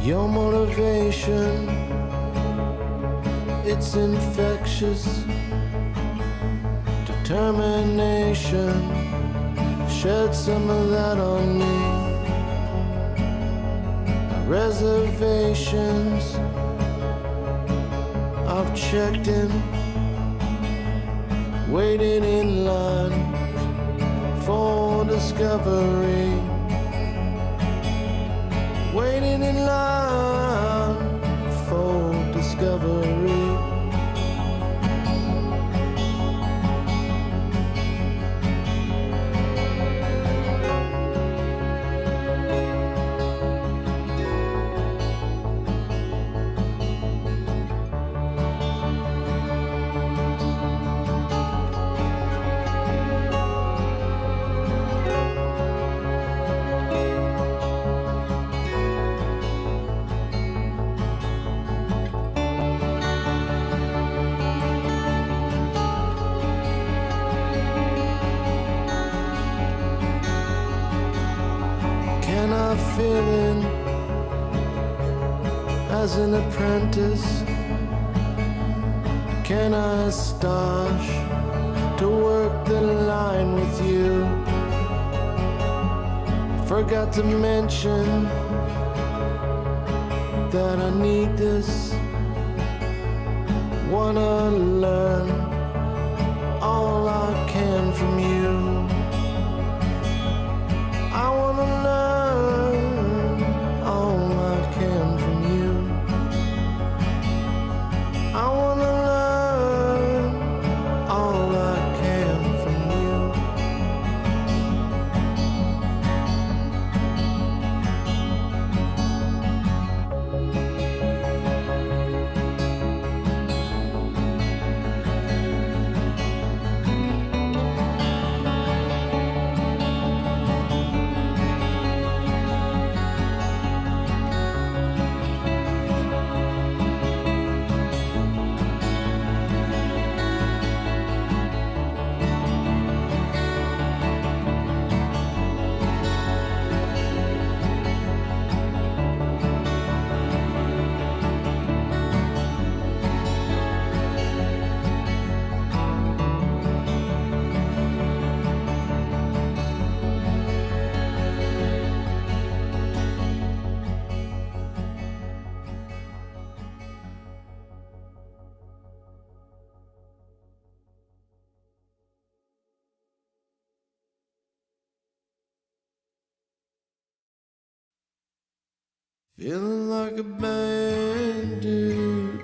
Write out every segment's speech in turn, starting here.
Your motivation, it's infectious. Determination, shed some of that on me. Reservations, I've checked in, waiting in line for discovery. Waiting in line for discovery. Can I fill in as an apprentice? Can I stash to work the line with you? Forgot to mention that I need this. Wanna learn all I can from you. I wanna learn all I can from you. I wanna learn all I can from you. Feeling like a bandage,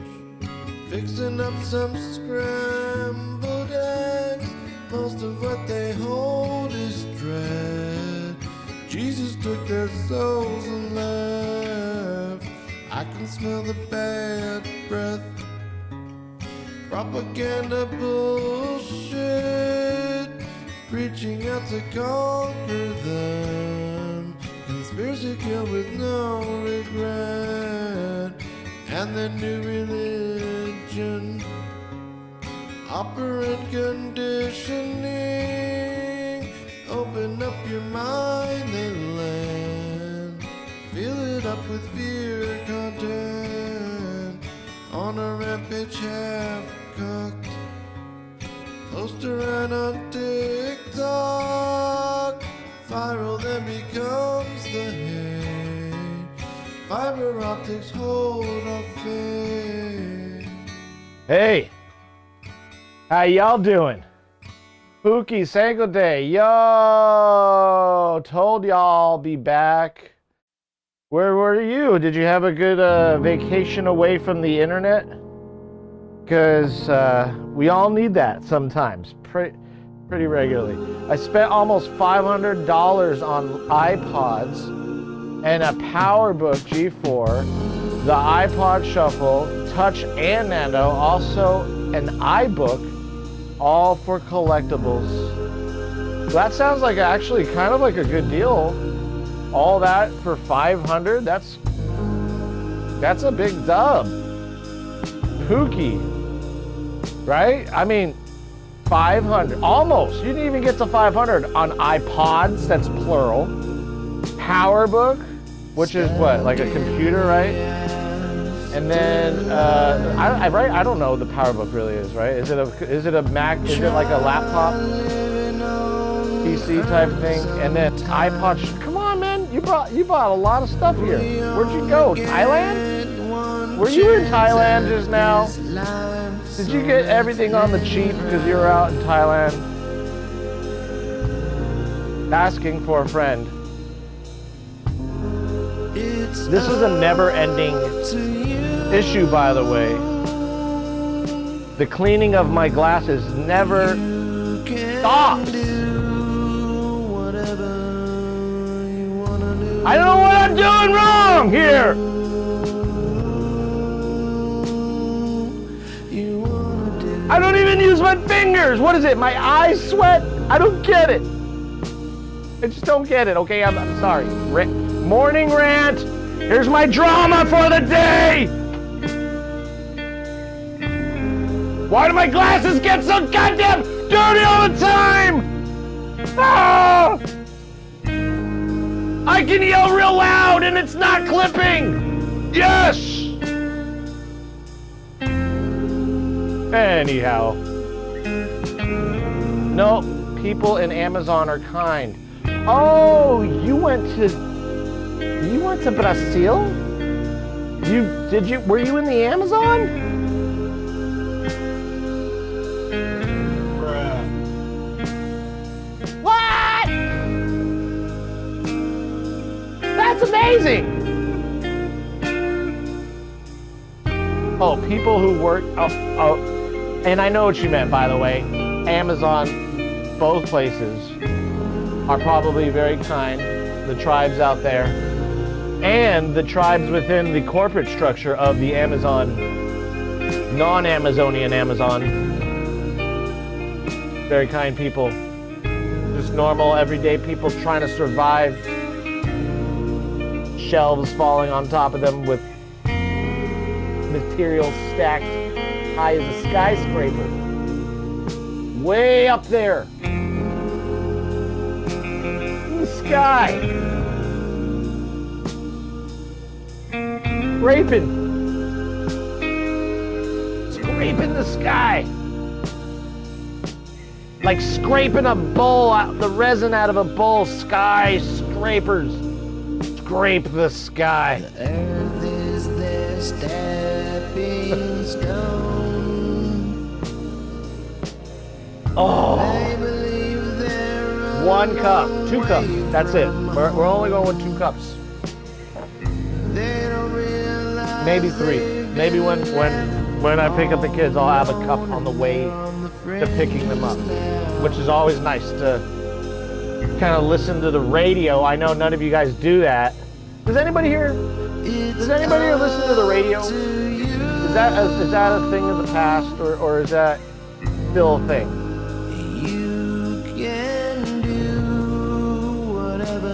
fixing up some scrambled eggs. Most of what they hold is dread. Jesus took their souls and left. I can smell the bad breath. Propaganda bullshit, reaching out to conquer them. Conspiracy kill with no regret. And the new religion, operant conditioning. Open up your mind and land. Fill it up with fear content. On a rampage half cooked. Post around on TikTok. Viral then becomes the hate. Fiber optics hold our fate. Hey, how y'all doing? Spooky Sango Day, yo! Told y'all I'll be back. Where were you? Did you have a good vacation away from the internet? Because we all need that sometimes, pretty regularly. I spent almost $500 on iPods and a PowerBook G4, the iPod Shuffle, Touch and Nano, also an iBook, all for collectibles. That sounds like actually kind of like a good deal. All that for $500, that's a big dub. Pookie, right? I mean, 500, almost. You didn't even get to 500 on iPods, that's plural. PowerBook which is what, like a computer, right? And then I don't know what the PowerBook really is, right? Is it a Mac? Is it like a laptop PC type thing? And then iPod. Come on, man! You bought a lot of stuff here. Where'd you go? Thailand? Were you in Thailand just now? Did you get everything on the cheap because you were out in Thailand? Asking for a friend. This is a never-ending issue, by the way. The cleaning of my glasses never stops. I don't know what I'm doing wrong here. I don't even use my fingers. What is it? My eyes sweat? I don't get it. I just don't get it, okay? I'm sorry. Morning rant. Here's my drama for the day. Why do my glasses get so goddamn dirty all the time? Ah! I can yell real loud and it's not clipping. Yes. Anyhow. No, people in Amazon are kind. Oh, you went to Brazil? Were you in the Amazon? Bruh. What? That's amazing. Oh, people who work, oh, and I know what you meant, by the way. Amazon, both places are probably very kind. The tribes out there and the tribes within the corporate structure of the Amazon, non-Amazonian Amazon. Very kind people. Just normal, everyday people trying to survive. Shelves falling on top of them with materials stacked high as a skyscraper. Way up there. In the sky. Scraping the sky. Like scraping a bowl out, the resin out of a bowl. Skyscrapers. Scrape the sky. The earth is their stepping stone. Oh. One cup, 2 cups. That's it. We're only going with 2 cups. Maybe 3. Maybe when I pick up the kids, I'll have a cup on the way to picking them up, which is always nice to kind of listen to the radio. I know none of you guys do that. Does anybody here listen to the radio? Is that a thing of the past, or is that still a thing?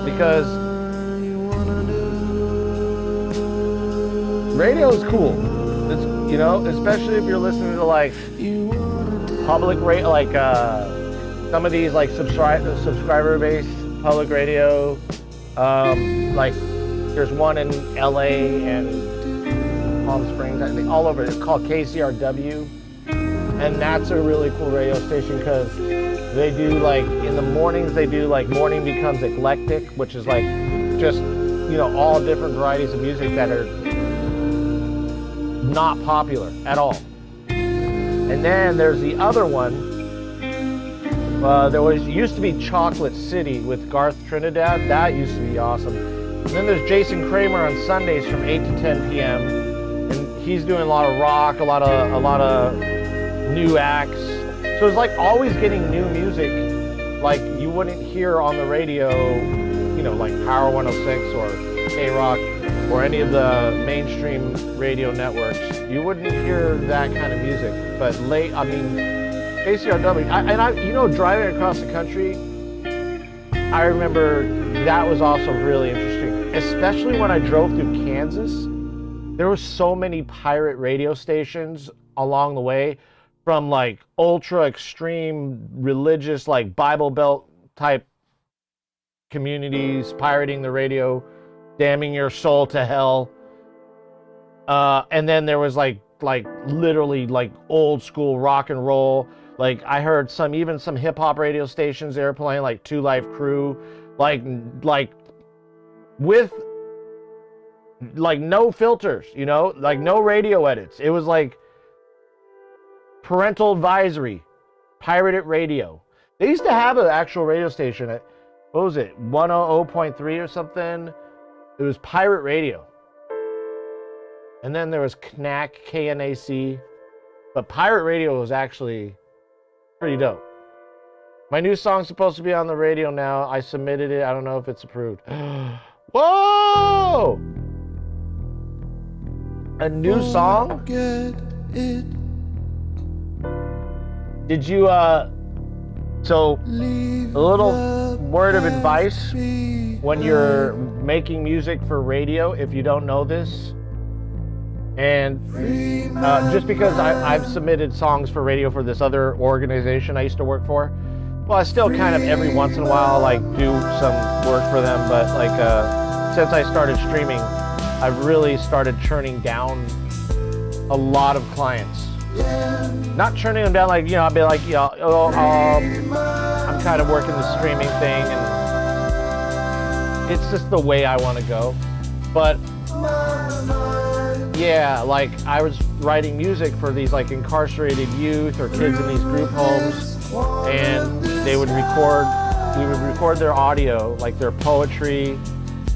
Because radio is cool. It's, you know, especially if you're listening to like public radio, like some of these like subscriber-based public radio. Like there's one in LA and Palm Springs, I think, all over. It's called KCRW, and that's a really cool radio station because they do like in the mornings they do like Morning Becomes Eclectic, which is like just, you know, all different varieties of music that are not popular at all. And then there's the other one. Used to be Chocolate City with Garth Trinidad. That used to be awesome. And then there's Jason Kramer on Sundays from 8 to 10 p.m. and he's doing a lot of rock, a lot of new acts. So it's like always getting new music like you wouldn't hear on the radio, you know, like Power 106 or K-Rock or any of the mainstream radio networks. You wouldn't hear that kind of music. But KCRW, you know, driving across the country, I remember that was also really interesting, especially when I drove through Kansas. There were so many pirate radio stations along the way, from like ultra extreme religious, like Bible Belt type communities pirating the radio damning your soul to hell. And then there was like literally like old school rock and roll. Like I heard even some hip hop radio stations, they were playing like Two Life Crew, like with like no filters, you know, like no radio edits. It was like parental advisory, pirated radio. They used to have an actual radio station at, what was it, 100.3 or something? It was pirate radio. And then there was KNAC, KNAC. But pirate radio was actually pretty dope. My new song's supposed to be on the radio now. I submitted it. I don't know if it's approved. Whoa! A new song? Did you, so a little word of advice when you're making music for radio, if you don't know this. And just because I've submitted songs for radio for this other organization I used to work for, well, I still kind of every once in a while like do some work for them, but like since I started streaming, I've really started churning down a lot of clients. Not churning them down, like, you know, I'll be like, you know, I'm kind of working the streaming thing, and it's just the way I want to go. But yeah, like I was writing music for these like incarcerated youth or kids in these group homes, and we would record their audio, like their poetry,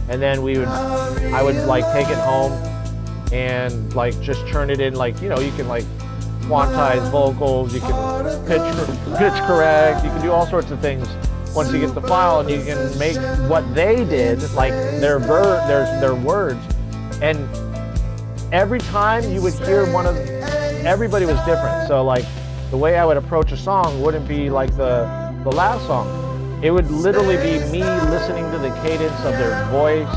and then I would like take it home and like just churn it in, like, you know, you can like quantize vocals, you can pitch correct, you can do all sorts of things once you get the file, and you can make what they did, like their words. And every time you would hear everybody was different. So like the way I would approach a song wouldn't be like the last song. It would literally be me listening to the cadence of their voice,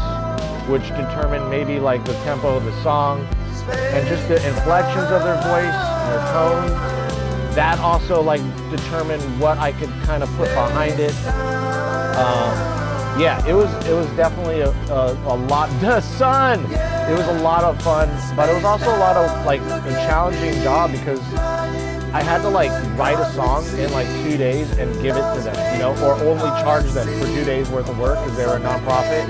which determined maybe like the tempo of the song, and just the inflections of their voice, their tone. That also like determined what I could kind of put behind it. Yeah, it was definitely a lot. The sun. It was a lot of fun, but it was also a lot of like a challenging job, because I had to like write a song in like 2 days and give it to them, you know, or only charge them for 2 days worth of work because they were a nonprofit,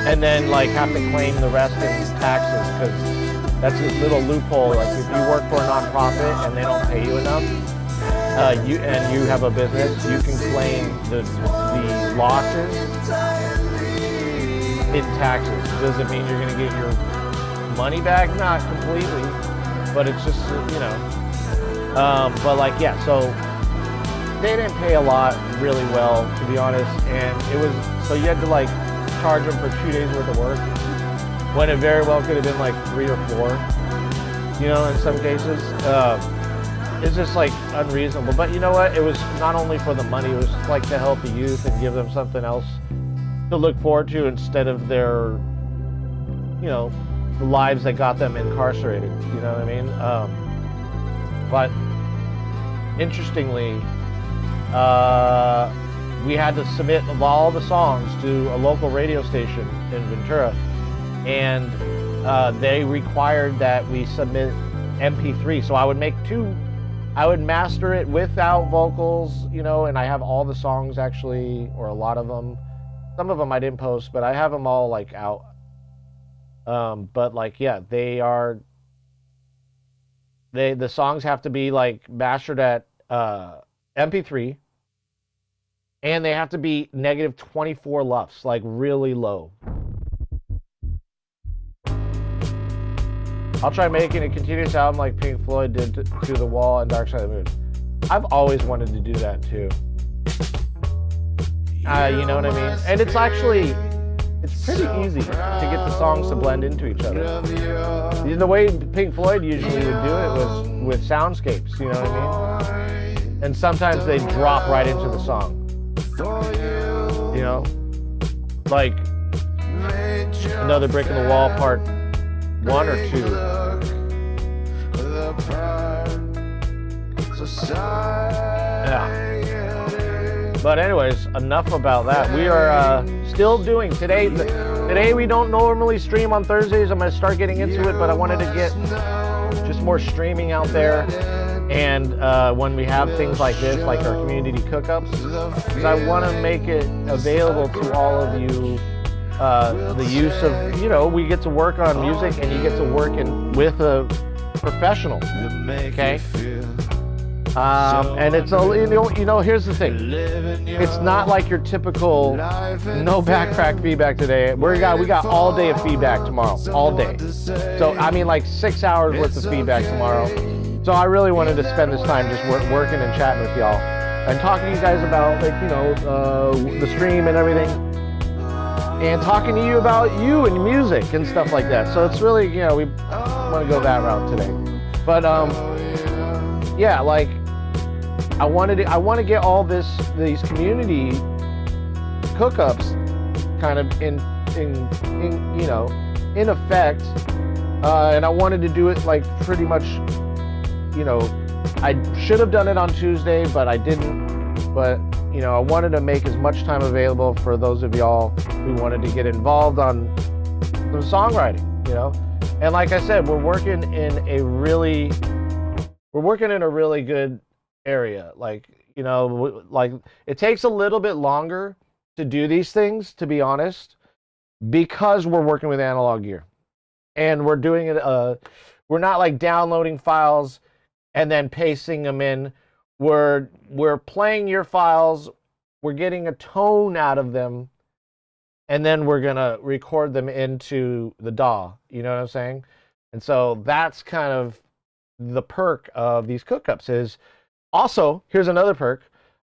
and then like have to claim the rest in taxes, because that's this little loophole. Like if you work for a nonprofit and they don't pay you enough, you have a business, you can claim the losses in taxes. Does it mean you're going to get your money back? Not completely, but it's just, you know. But like, yeah, so they didn't pay a lot really well, to be honest, and it was, so you had to like charge them for 2 days worth of work, when it very well could have been like 3 or 4, you know, in some cases. It's just like unreasonable. But you know what? It was not only for the money, it was like to help the youth and give them something else to look forward to instead of their, you know, the lives that got them incarcerated, you know what I mean? But interestingly, we had to submit all the songs to a local radio station in Ventura, and they required that we submit MP3. So I would master it without vocals, you know, and I have all the songs actually, or a lot of them. Some of them I didn't post, but I have them all like out. But like, yeah, the songs have to be like mastered at MP3, and they have to be negative 24 LUFS, like really low. I'll try making a continuous album like Pink Floyd did to The Wall and Dark Side of the Moon. I've always wanted to do that too. You know what I mean? And it's pretty easy to get the songs to blend into each other. The way Pink Floyd usually would do it was with soundscapes, you know what I mean? And sometimes they drop right into the song. You know? Like Another Brick in the Wall part 1 or 2. Yeah. But anyways, enough about that. We are still doing today. Today we don't normally stream on Thursdays. I'm going to start getting into it, but I wanted to get just more streaming out there. And when we have things like this, like our community cook-ups, because I want to make it available to all of you, the use of, you know, we get to work on music and you get to work with a professional, okay? And it's a, you know, here's the thing. It's not like your typical no backtrack feedback today. We got all day of feedback tomorrow, all day. So I mean, like 6 hours worth of feedback tomorrow. So I really wanted to spend this time just working and chatting with y'all and talking to you guys about, like, you know, the stream and everything, and talking to you about you and music and stuff like that. So it's really, you know, we want to go that route today. But yeah, like I want to get all these community cook-ups kind of in you know, in effect, and I wanted to do it like pretty much, you know, I should have done it on Tuesday, but I didn't. But you know, I wanted to make as much time available for those of y'all who wanted to get involved on some songwriting, you know. And like I said, we're working in a really good area. Like, you know, like it takes a little bit longer to do these things, to be honest, because we're working with analog gear and we're doing it. We're not like downloading files and then pasting them in. We're playing your files. We're getting a tone out of them, and then we're gonna record them into the DAW. You know what I'm saying? And so that's kind of the perk of these cook-ups. Is also, here's another perk.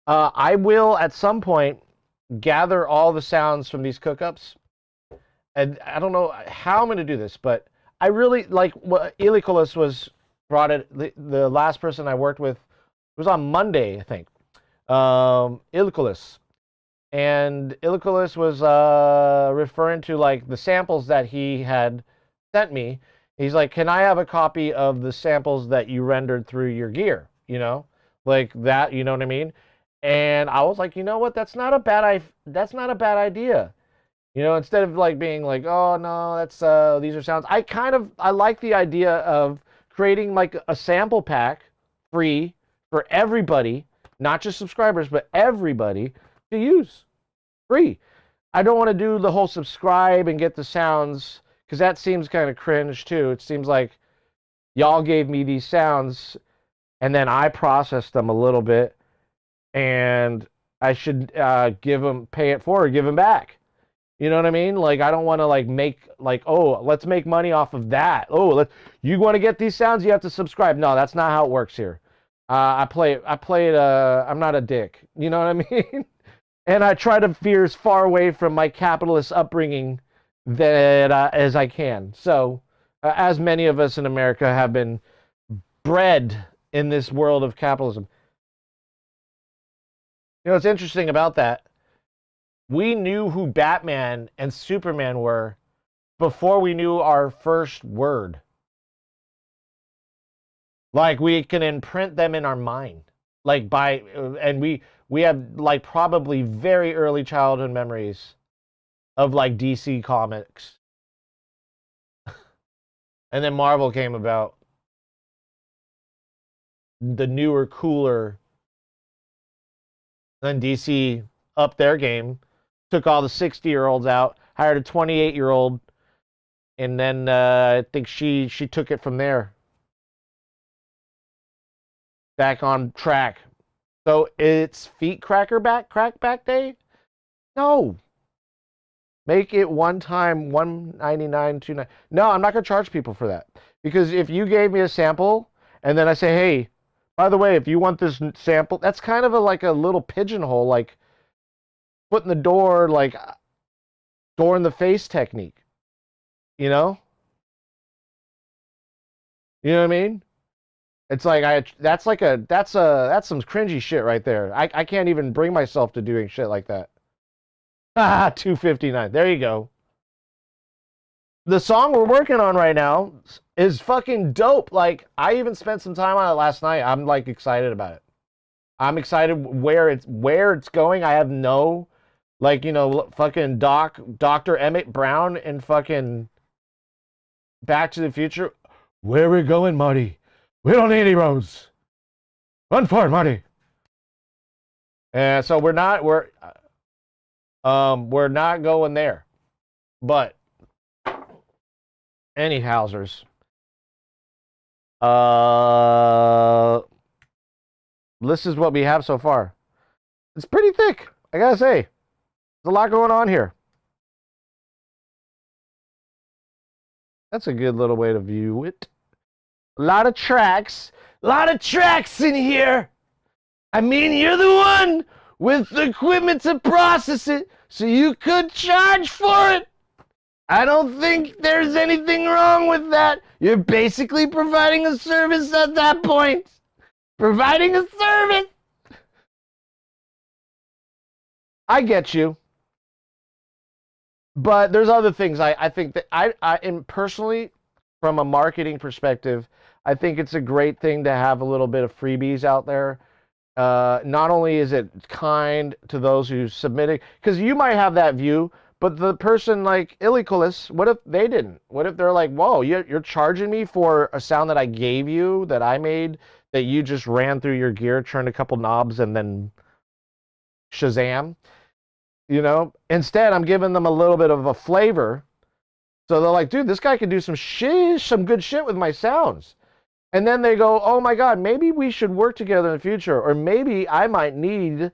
I will at some point gather all the sounds from these cook-ups, and I don't know how I'm going to do this, but I really like what Elicolis was brought it. The last person I worked with was on Monday, I think. Elicolis, and Elicolis was referring to like the samples that he had sent me. He's like, "Can I have a copy of the samples that you rendered through your gear?" You know, like that. You know what I mean? And I was like, you know what? That's not a bad idea. You know, instead of like being like, "Oh no, that's these are sounds." I like the idea of creating like a sample pack free for everybody, not just subscribers, but everybody to use free. I don't want to do the whole subscribe and get the sounds, because that seems kind of cringe too. It seems like y'all gave me these sounds and then I processed them a little bit, and I should pay it forward, give them back. You know what I mean? Like, I don't want to like make like, oh, let's make money off of that. Oh, you want to get these sounds, you have to subscribe. No, that's not how it works here. I play it. I'm not a dick. You know what I mean? And I try to veer as far away from my capitalist upbringing as I can. So, as many of us in America have been bred in this world of capitalism. You know what's interesting about that? We knew who Batman and Superman were before we knew our first word. Like, we can imprint them in our mind. Like, and we have like probably very early childhood memories of like DC comics. And then Marvel came about. The newer, cooler. Then DC upped their game, took all the 60-year-olds out, hired a 28-year-old, and then I think she took it from there. Back on track. So it's feet crack back day? No. Make it one time, $1.99, $2.99. No, I'm not gonna charge people for that. Because if you gave me a sample and then I say, hey, by the way, if you want this sample, that's kind of like a little pigeonhole, like foot in the door, like door in the face technique. You know? You know what I mean? It's like that's some cringy shit right there. I can't even bring myself to doing shit like that. Ah, $2.59. There you go. The song we're working on right now is fucking dope. Like, I even spent some time on it last night. I'm like excited about it. I'm excited where it's going. I have no Like, fucking Dr. Emmett Brown in fucking Back to the Future. Where are we going, Marty? We don't need any roads. Run for it, Marty. And so we're not going there. But anyhowsers. This is what we have so far. It's pretty thick, I gotta say. There's a lot going on here. That's a good little way to view it. A lot of tracks. A lot of tracks in here. I mean, you're the one with the equipment to process it, so you could charge for it. I don't think there's anything wrong with that. You're basically providing a service at that point. Providing a service. I get you. But there's other things I think that I am personally, from a marketing perspective, I think it's a great thing to have a little bit of freebies out there. Not only is it kind to those who submit it, because you might have that view, but the person like Illicolis, what if they didn't? What if they're like, whoa, you're charging me for a sound that I gave you, that I made, that you just ran through your gear, turned a couple knobs, and then Shazam? Instead, I'm giving them a little bit of a flavor. So they're like, dude, this guy can do some good shit with my sounds. And then they go, oh my God, maybe we should work together in the future. Or maybe I might need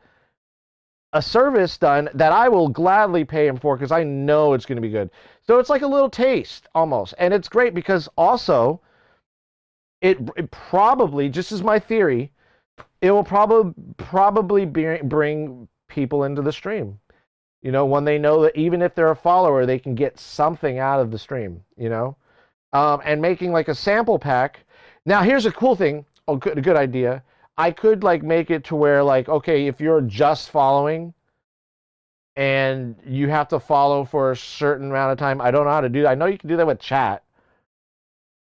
a service done that I will gladly pay him for because I know it's going to be good. So it's like a little taste almost. And it's great because also it probably, just as my theory, it will probably bring people into the stream. When they know that even if they're a follower, they can get something out of the stream, and making like a sample pack. Now, here's a cool thing. A good idea. I could like make it to where like, okay, if you're just following and you have to follow for a certain amount of time, I don't know how to do that. I know you can do that with chat,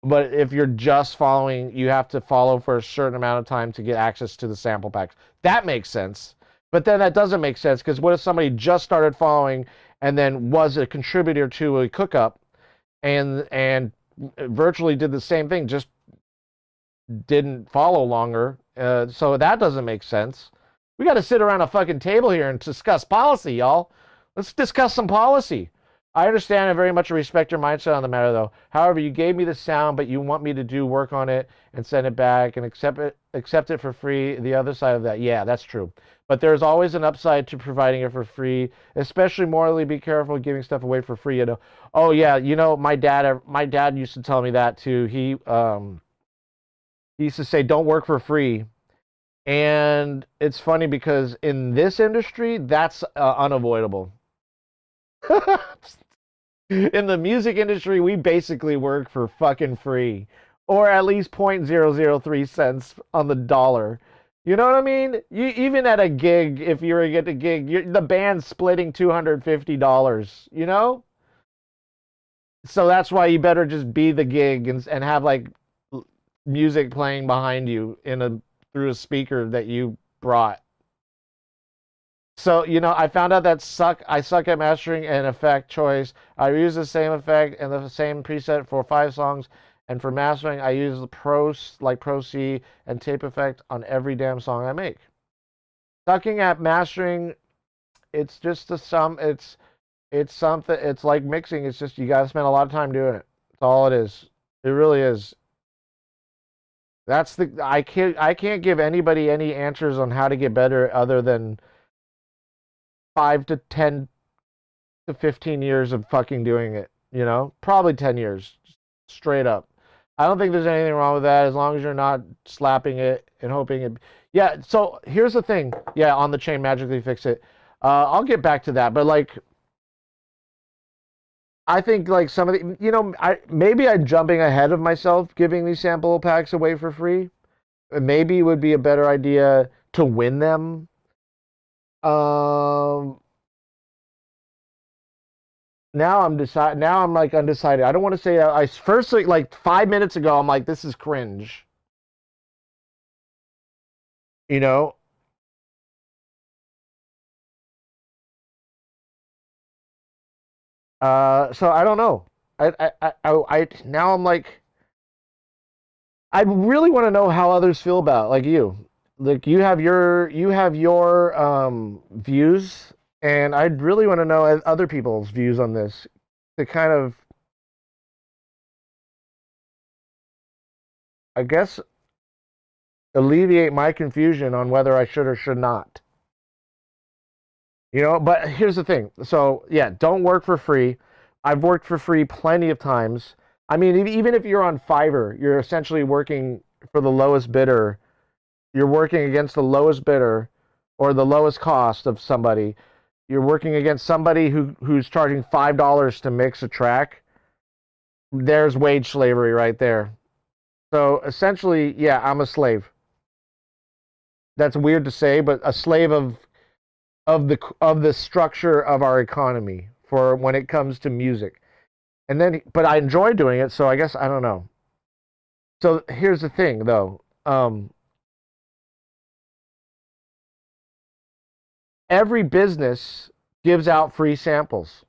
but if you're just following, you have to follow for a certain amount of time to get access to the sample packs. That makes sense. But then that doesn't make sense, because what if somebody just started following and then was a contributor to a cook-up and virtually did the same thing, just didn't follow longer? So that doesn't make sense. We got to sit around a fucking table here and discuss policy, y'all. Let's discuss some policy. I understand and very much respect your mindset on the matter, though. However, you gave me the sound, but you want me to do work on it and send it back and accept it for free. The other side of that, yeah, that's true. But there's always an upside to providing it for free, especially morally. Be careful giving stuff away for free. Oh yeah, my dad used to tell me that too. He used to say, "Don't work for free." And it's funny because in this industry, that's unavoidable. In the music industry, we basically work for fucking free, or at least 0.003 cents on the dollar. You know what I mean? Even at a gig, if you were to get a gig, the band's splitting $250, So that's why you better just be the gig and have like music playing behind you through a speaker that you brought. So, I found out that I suck at mastering and effect choice. I use the same effect and the same preset for 5 songs. And for mastering, I use the Pro C and tape effect on every damn song I make. Sucking at mastering, it's just it's something, it's like mixing. It's just, you got to spend a lot of time doing it. That's all it is. It really is. I can't give anybody any answers on how to get better other than 5 to 10 to 15 years of fucking doing it, Probably 10 years, straight up. I don't think there's anything wrong with that as long as you're not slapping it and hoping it. Yeah, so here's the thing. Yeah, on the chain, magically fix it. I'll get back to that, but like, I think like some of the, maybe I'm jumping ahead of myself giving these sample packs away for free. Maybe it would be a better idea to win them. Now I'm like undecided. I don't want to say I first, like 5 minutes ago, I'm like, this is cringe. So I don't know. Now I'm like, I really want to know how others feel about it, like you. Like you have your views, and I'd really want to know other people's views on this to kind of, I guess, alleviate my confusion on whether I should or should not. But here's the thing. So, yeah, don't work for free. I've worked for free plenty of times. I mean, even if you're on Fiverr, you're essentially working for the lowest bidder. You're working against the lowest bidder or the lowest cost of somebody. You're working against somebody who's charging $5 to mix a track. There's wage slavery right there. So essentially, yeah, I'm a slave. That's weird to say, but a slave of the structure of our economy for when it comes to music. But I enjoy doing it, so I guess I don't know. So here's the thing, though. Every business gives out free samples.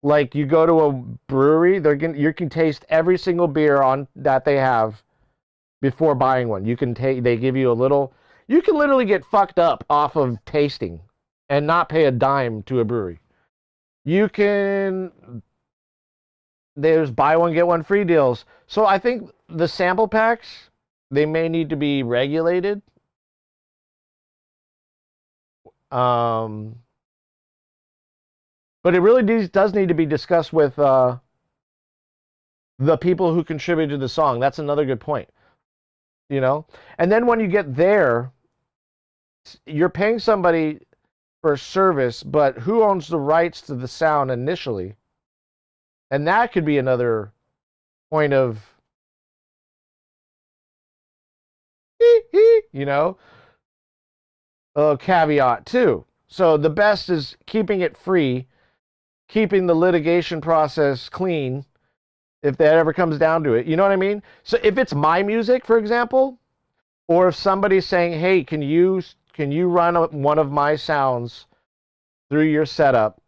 Like you go to a brewery, you can taste every single beer on that they have before buying one. They give you a little. You can literally get fucked up off of tasting and not pay a dime to a brewery. You can. There's buy one get one free deals. So I think the sample packs, they may need to be regulated. But it really does need to be discussed with the people who contributed to the song. That's another good point. And then when you get there, you're paying somebody for a service, but who owns the rights to the sound initially? And that could be another point of, a caveat too. So the best is keeping it free, keeping the litigation process clean, if that ever comes down to it. You know what I mean? So if it's my music, for example, or if somebody's saying, hey, can you run one of my sounds through your setup?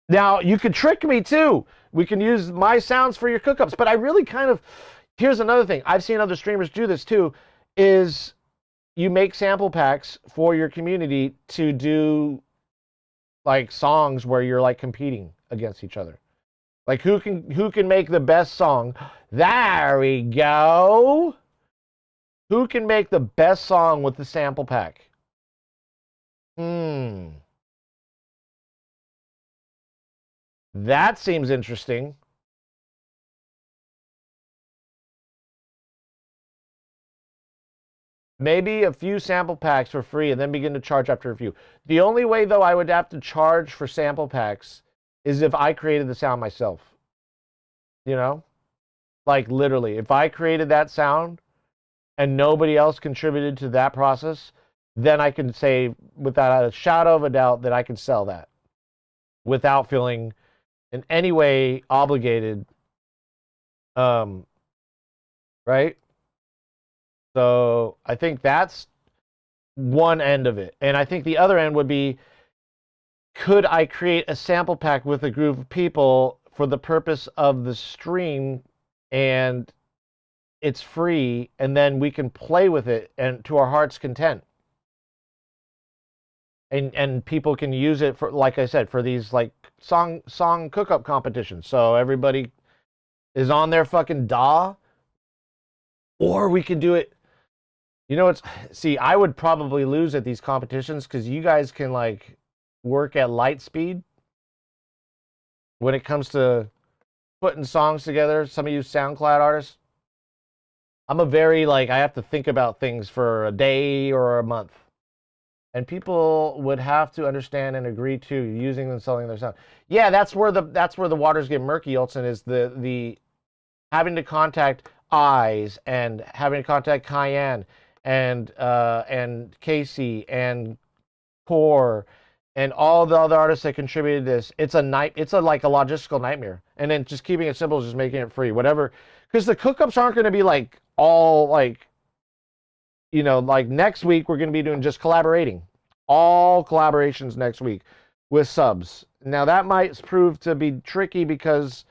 Now, you could trick me too. We can use my sounds for your cookups. But I really here's another thing. I've seen other streamers do this too, is you make sample packs for your community to do like songs where you're like competing against each other. Like who can make the best song? There we go. Who can make the best song with the sample pack? That seems interesting. Maybe a few sample packs for free and then begin to charge after a few. The only way, though, I would have to charge for sample packs is if I created the sound myself. Like literally, if I created that sound and nobody else contributed to that process, then I can say without a shadow of a doubt that I can sell that without feeling in any way obligated. Right? So I think that's one end of it. And I think the other end would be, could I create a sample pack with a group of people for the purpose of the stream, and it's free, and then we can play with it and to our heart's content. And people can use it for, like I said, for these like song cook-up competitions. So everybody is on their fucking DAW. Or we can do it. See, I would probably lose at these competitions because you guys can like work at light speed when it comes to putting songs together. Some of you SoundCloud artists. I'm I have to think about things for a day or a month. And people would have to understand and agree to using and selling their sound. Yeah, that's where the waters get murky, Olsen, is the having to contact Eyes and having to contact Cayenne and Casey and Core and all the other artists that contributed to this. It's a like a logistical nightmare. And then just keeping it simple is just making it free. Whatever. Because the cookups aren't going to be like all like, like next week we're going to be doing just collaborating. All collaborations next week with subs. Now that might prove to be tricky because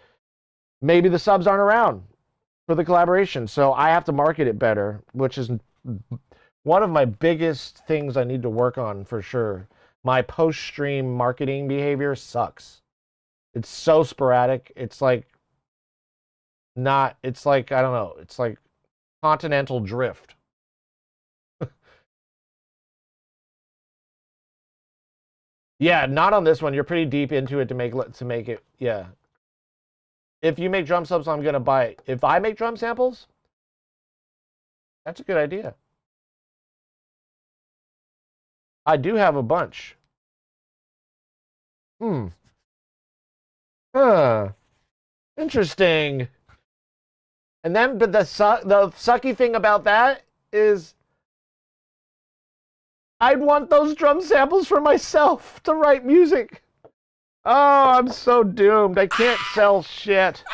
maybe the subs aren't around for the collaboration. So I have to market it better, which is one of my biggest things I need to work on for sure. My post-stream marketing behavior sucks. It's so sporadic. It's like not, it's like, I don't know, it's like continental drift. Yeah, not on this one. You're pretty deep into it to make it. Yeah. If you make drum subs, I'm gonna buy it. If I make drum samples, that's a good idea. I do have a bunch. Huh. Interesting. And then, but the sucky thing about that is I'd want those drum samples for myself to write music. Oh, I'm so doomed. I can't sell shit.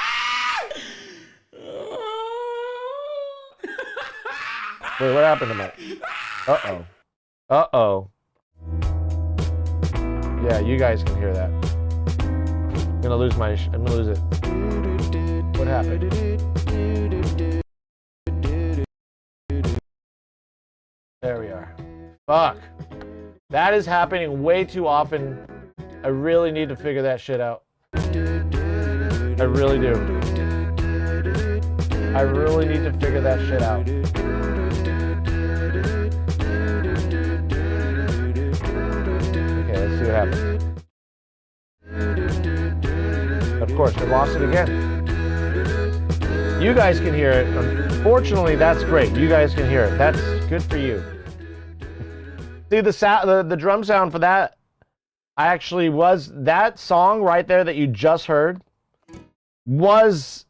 Wait, what happened to my... Uh-oh. Uh-oh. Yeah, you guys can hear that. I'm gonna lose it. What happened? There we are. Fuck. That is happening way too often. I really need to figure that shit out. I really do. I really need to figure that shit out. Okay, let's see what happens. Of course, I lost it again. You guys can hear it. Unfortunately, that's great. You guys can hear it. That's good for you. See the drum sound for that? I actually was that song right there that you just heard was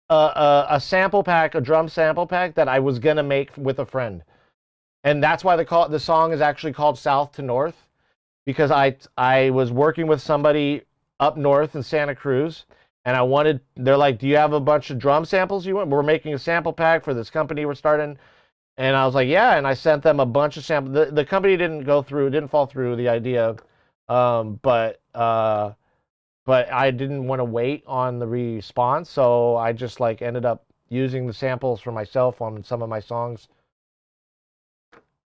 a sample pack, a drum sample pack that I was gonna make with a friend, and that's why the song is actually called South to North, because I was working with somebody up north in Santa Cruz, and they're like, do you have a bunch of drum samples you want? We're making a sample pack for this company we're starting. And I was like, yeah, and I sent them a bunch of samples. The company didn't fall through the idea, but I didn't want to wait on the response, so I just like ended up using the samples for myself on some of my songs.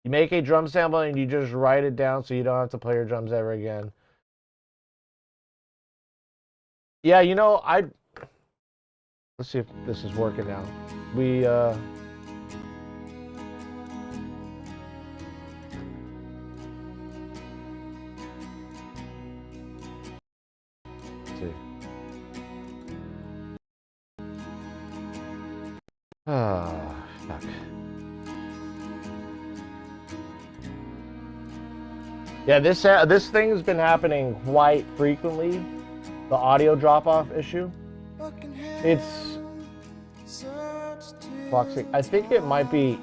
You make a drum sample and you just write it down so you don't have to play your drums ever again. Yeah, you know, let's see if this is working now. Ah, fuck. Yeah, this thing's been happening quite frequently. The audio drop-off issue. It's toxic. I think it might be.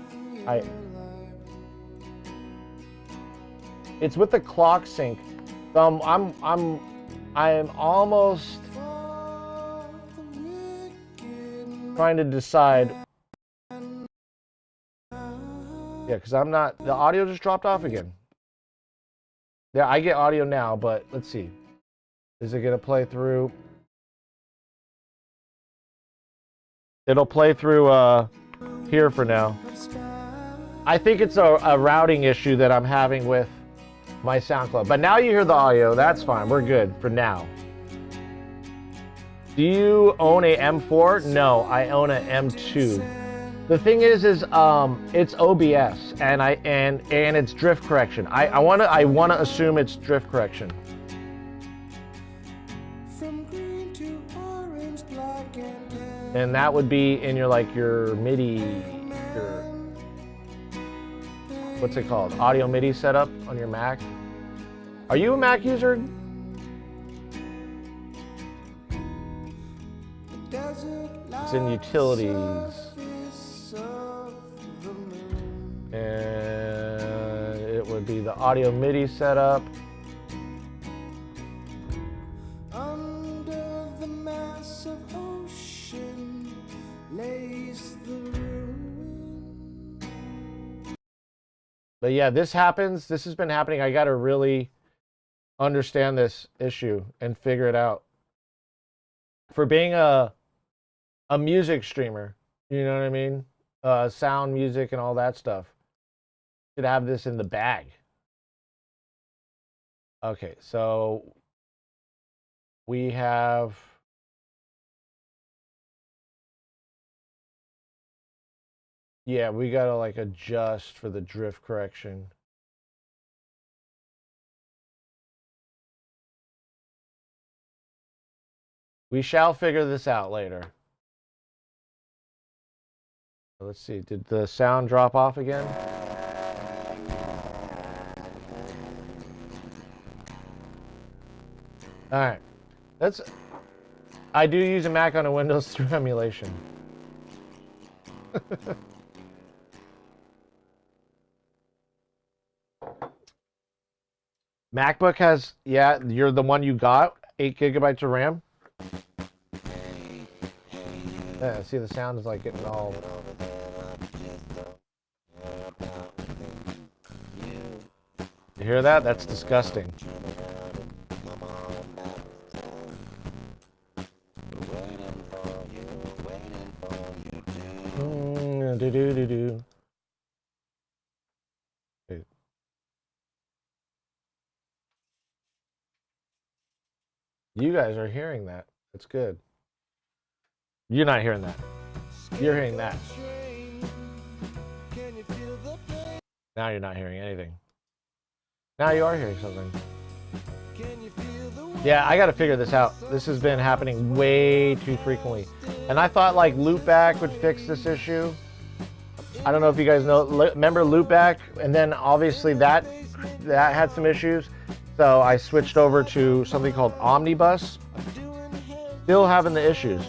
It's with the clock sync. I'm almost trying to decide. Yeah, because I'm not. The audio just dropped off again. Yeah, I get audio now, but let's see. Is it gonna play through? It'll play through here for now. I think it's a routing issue that I'm having with my SoundCloud. But now you hear the audio. That's fine. We're good for now. Do you own a M4? No, I own an M2. The thing is it's OBS and it's drift correction. I wanna assume it's drift correction. And that would be in your MIDI, what's it called? Audio MIDI setup on your Mac. Are you a Mac user? It's in utilities. And it would be the audio MIDI setup. Under the massive ocean lays the ruin. But yeah, this happens. This has been happening. I gotta really understand this issue and figure it out. For being a music streamer, you know what I mean? Sound, music, and all that stuff. Should have this in the bag. Okay, so we have... Yeah, we gotta like adjust for the drift correction. We shall figure this out later. Let's see, did the sound drop off again? Alright. I do use a Mac on a Windows through emulation. MacBook has, yeah, you're the one you got, 8 gigabytes of RAM. Yeah, see the sound is like getting all... You hear that? That's disgusting. Do-do-do-do. You guys are hearing that. It's good. You're not hearing that. You're hearing that. Now you're not hearing anything. Now you are hearing something. Yeah, I gotta figure this out. This has been happening way too frequently. And I thought like loopback would fix this issue. I don't know if you guys know, remember loopback? And then obviously that had some issues. So I switched over to something called Omnibus. Still having the issues.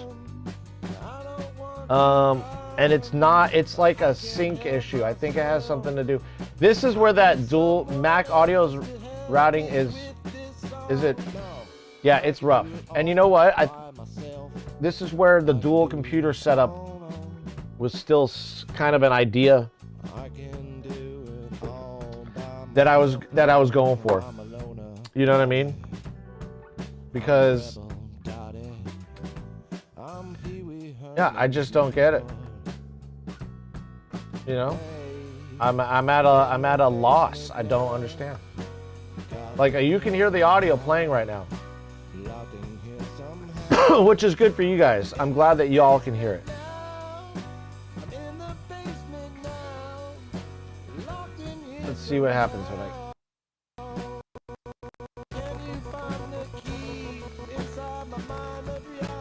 And it's like a sync issue. I think it has something to do. This is where that dual Mac Audio's routing is it? Yeah, it's rough. And you know what? This is where the dual computer setup was still kind of an idea that I was going for. You know what I mean? Because yeah, I just don't get it. You know, I'm at a loss. I don't understand. Like you can hear the audio playing right now, which is good for you guys. I'm glad that y'all can hear it. Let's see what happens tonight.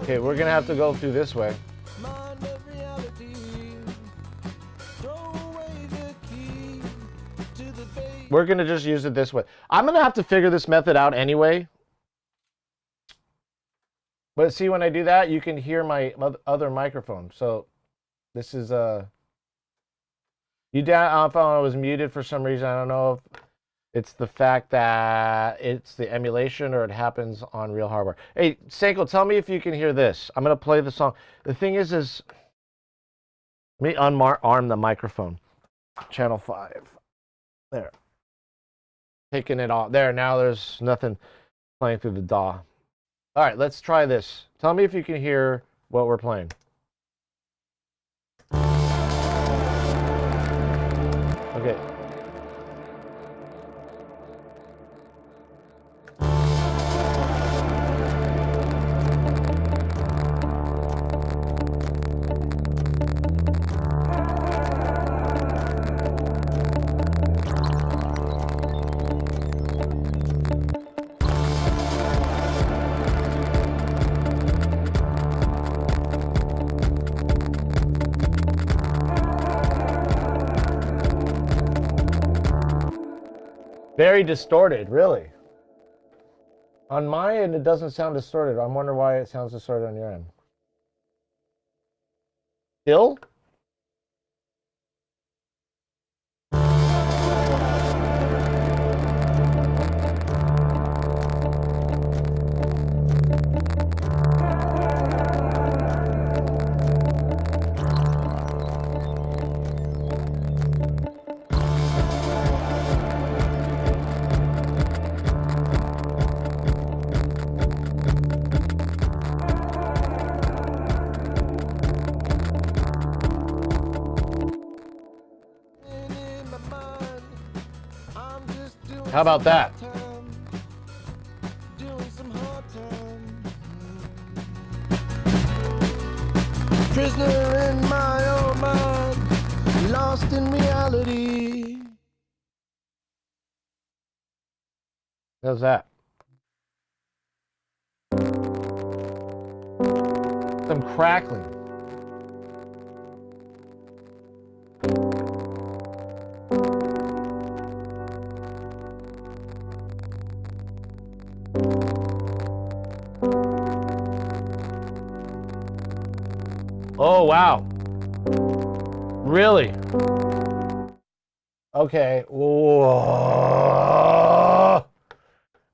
Okay, we're gonna have to go through this way. We're gonna just use it this way. I'm gonna have to figure this method out anyway. But see, when I do that, you can hear my other microphone. So this is you down. I was muted for some reason. I don't know if it's the fact that it's the emulation or it happens on real hardware. Hey, Seiko, tell me if you can hear this. I'm gonna play the song. The thing is let me unarm the microphone. Channel 5. There. Taking it off. There, now there's nothing playing through the DAW. All right, let's try this. Tell me if you can hear what we're playing. Okay. Very distorted, really. On my end, it doesn't sound distorted. I'm wondering why it sounds distorted on your end. Still? How about that? Doing some hard time. Prisoner in my own mind, lost in reality. How's that? Some crackling. Oh, wow. Really? Okay. Whoa.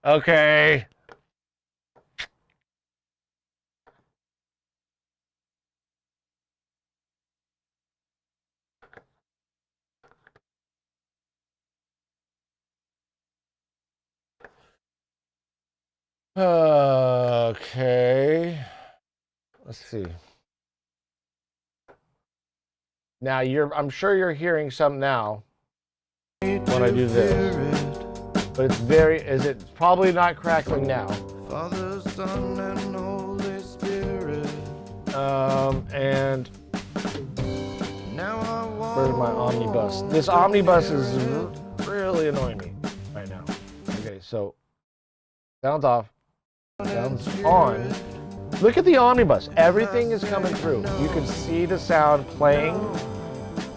Okay. Okay. Let's see. Now I'm sure you're hearing some now when I do this. But it's probably not crackling now. Father, Son, and Holy Spirit. And Now I walk. where's my omnibus? This omnibus is really annoying me right now. Okay, so sounds off, sounds on. Look at the omnibus. Everything is coming through. You can see the sound playing.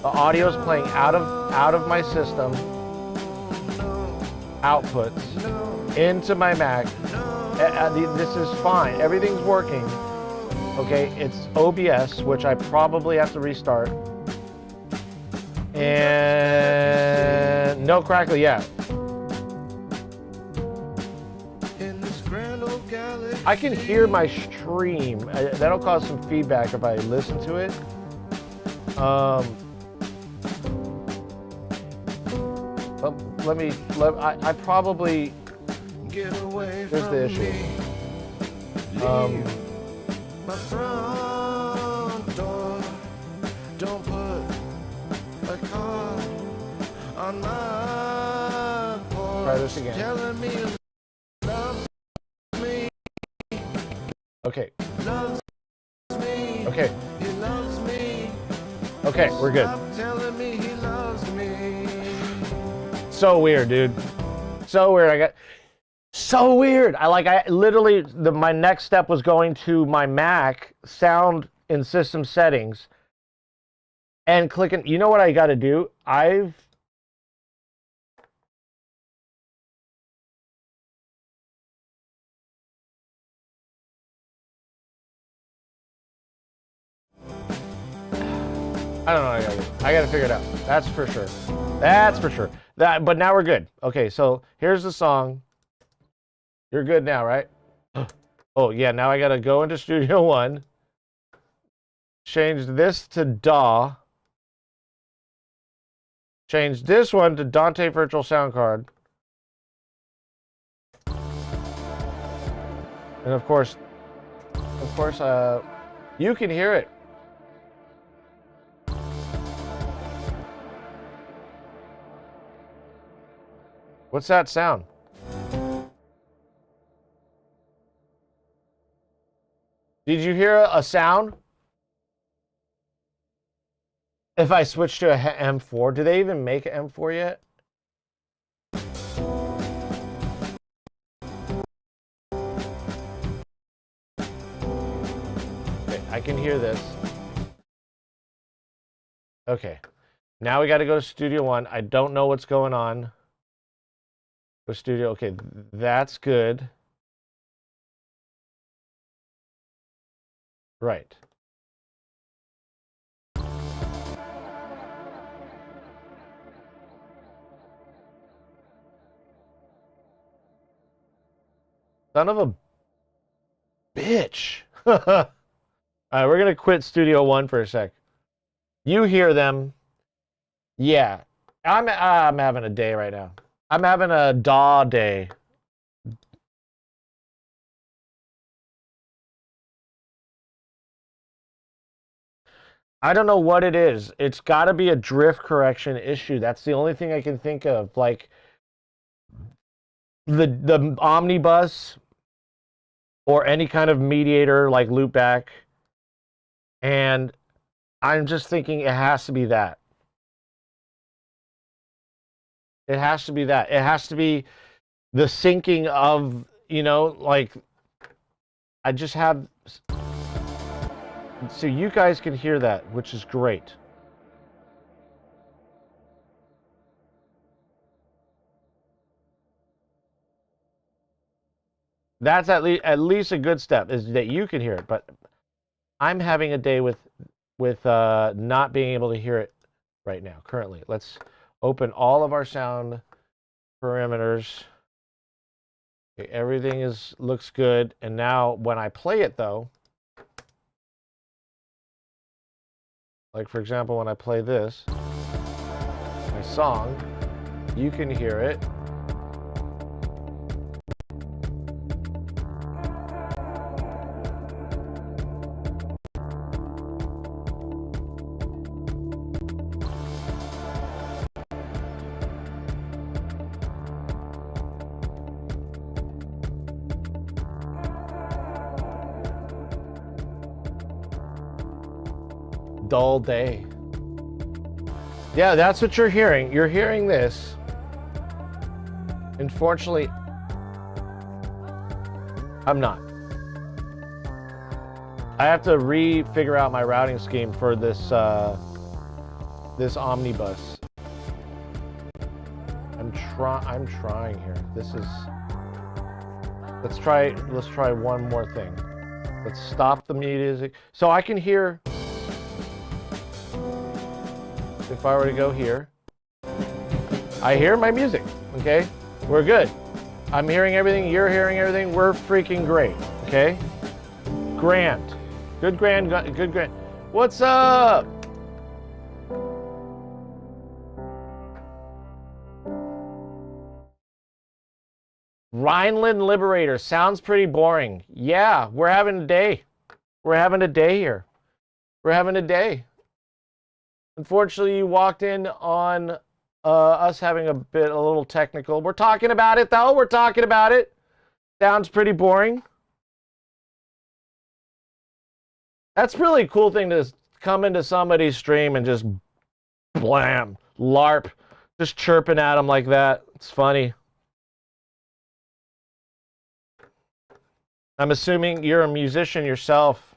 The audio is playing out of my system. Outputs into my Mac. This is fine. Everything's working. Okay, it's OBS, which I probably have to restart. And no crackle yet. I can hear my stream. That'll cause some feedback if I listen to it. I probably, Get away here's the from issue. me. My front door. Don't put a car on my porch. Try this again. Telling me he loves me. Okay, Loves me. okay, He loves me. okay, we're good. Stop telling me he loves me. So weird, dude. So weird. So weird. I literally, my next step was going to my Mac, sound in system settings, and clicking. You know what I got to do? I don't know what I gotta do. I gotta figure it out. That's for sure. That's for sure. But now we're good. Okay, so here's the song. You're good now, right? Oh, yeah, now I gotta go into Studio One. Change this to DAW. Change this one to Dante Virtual Sound Card. And of course, you can hear it. What's that sound? Did you hear a sound? If I switch to a M4, do they even make an M4 yet? Okay, I can hear this. Okay, now we got to go to Studio One. I don't know what's going on. Go Studio. Okay, that's good. Right. Son of a bitch. All right, we're going to quit Studio One for a sec. You hear them. Yeah. I'm having a day right now. I'm having a DAW day. I don't know what it is. It's got to be a drift correction issue. That's the only thing I can think of. Like, the omnibus or any kind of mediator like loopback, and I'm just thinking it has to be that. It has to be that. It has to be the syncing of, you know, like, I just have, so you guys can hear that, which is great. That's at least a good step, is that you can hear it. But I'm having a day with not being able to hear it right now. Currently, let's open all of our sound parameters. Okay, everything looks good. And now when I play it though, like for example, when I play this, my song, you can hear it. Dull day. Yeah, that's what you're hearing. You're hearing this. Unfortunately, I'm not. I have to figure out my routing scheme for this this omnibus. I'm trying here. This is. Let's try one more thing. Let's stop the music so I can hear. If I were to go here, I hear my music, okay? We're good. I'm hearing everything, you're hearing everything, we're freaking great, okay? Grand. Good grand. What's up? Rhineland Liberator, sounds pretty boring. Yeah, we're having a day. We're having a day here. We're having a day. Unfortunately, you walked in on us having a little technical. We're talking about it, though. We're talking about it. Sounds pretty boring. That's really a cool thing to come into somebody's stream and just blam, LARP, just chirping at them like that. It's funny. I'm assuming you're a musician yourself.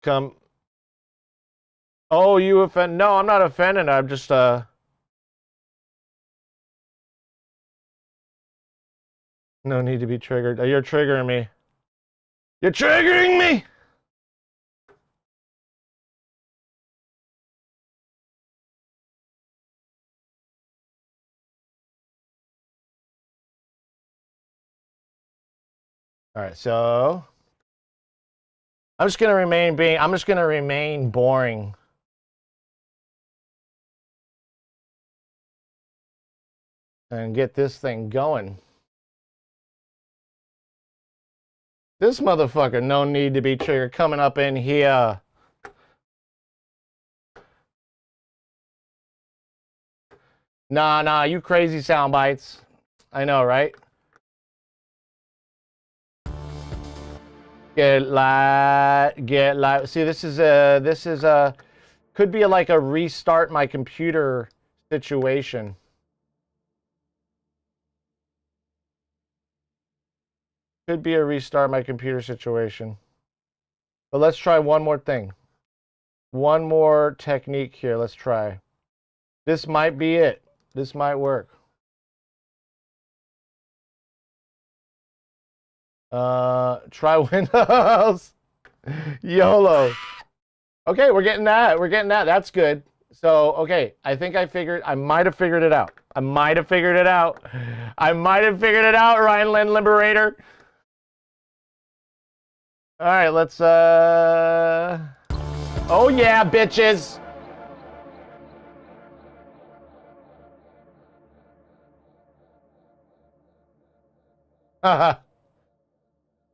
Come. Oh, you offend? No, I'm not offended. I'm just no need to be triggered. You're triggering me. You're triggering me. All right, so I'm just gonna remain boring. And get this thing going. This motherfucker, no need to be triggered, coming up in here. Nah, you crazy sound bites. I know, right? Get live. See, this is could be like a restart my computer situation. Could be a restart my computer situation. But let's try one more thing. One more technique here. Let's try. This might be it. This might work. Try Windows. YOLO. Okay, we're getting that. We're getting that. That's good. So, okay, I think I might have figured it out. I might have figured it out, Rhineland Liberator. All right, let's, oh yeah, bitches. Haha.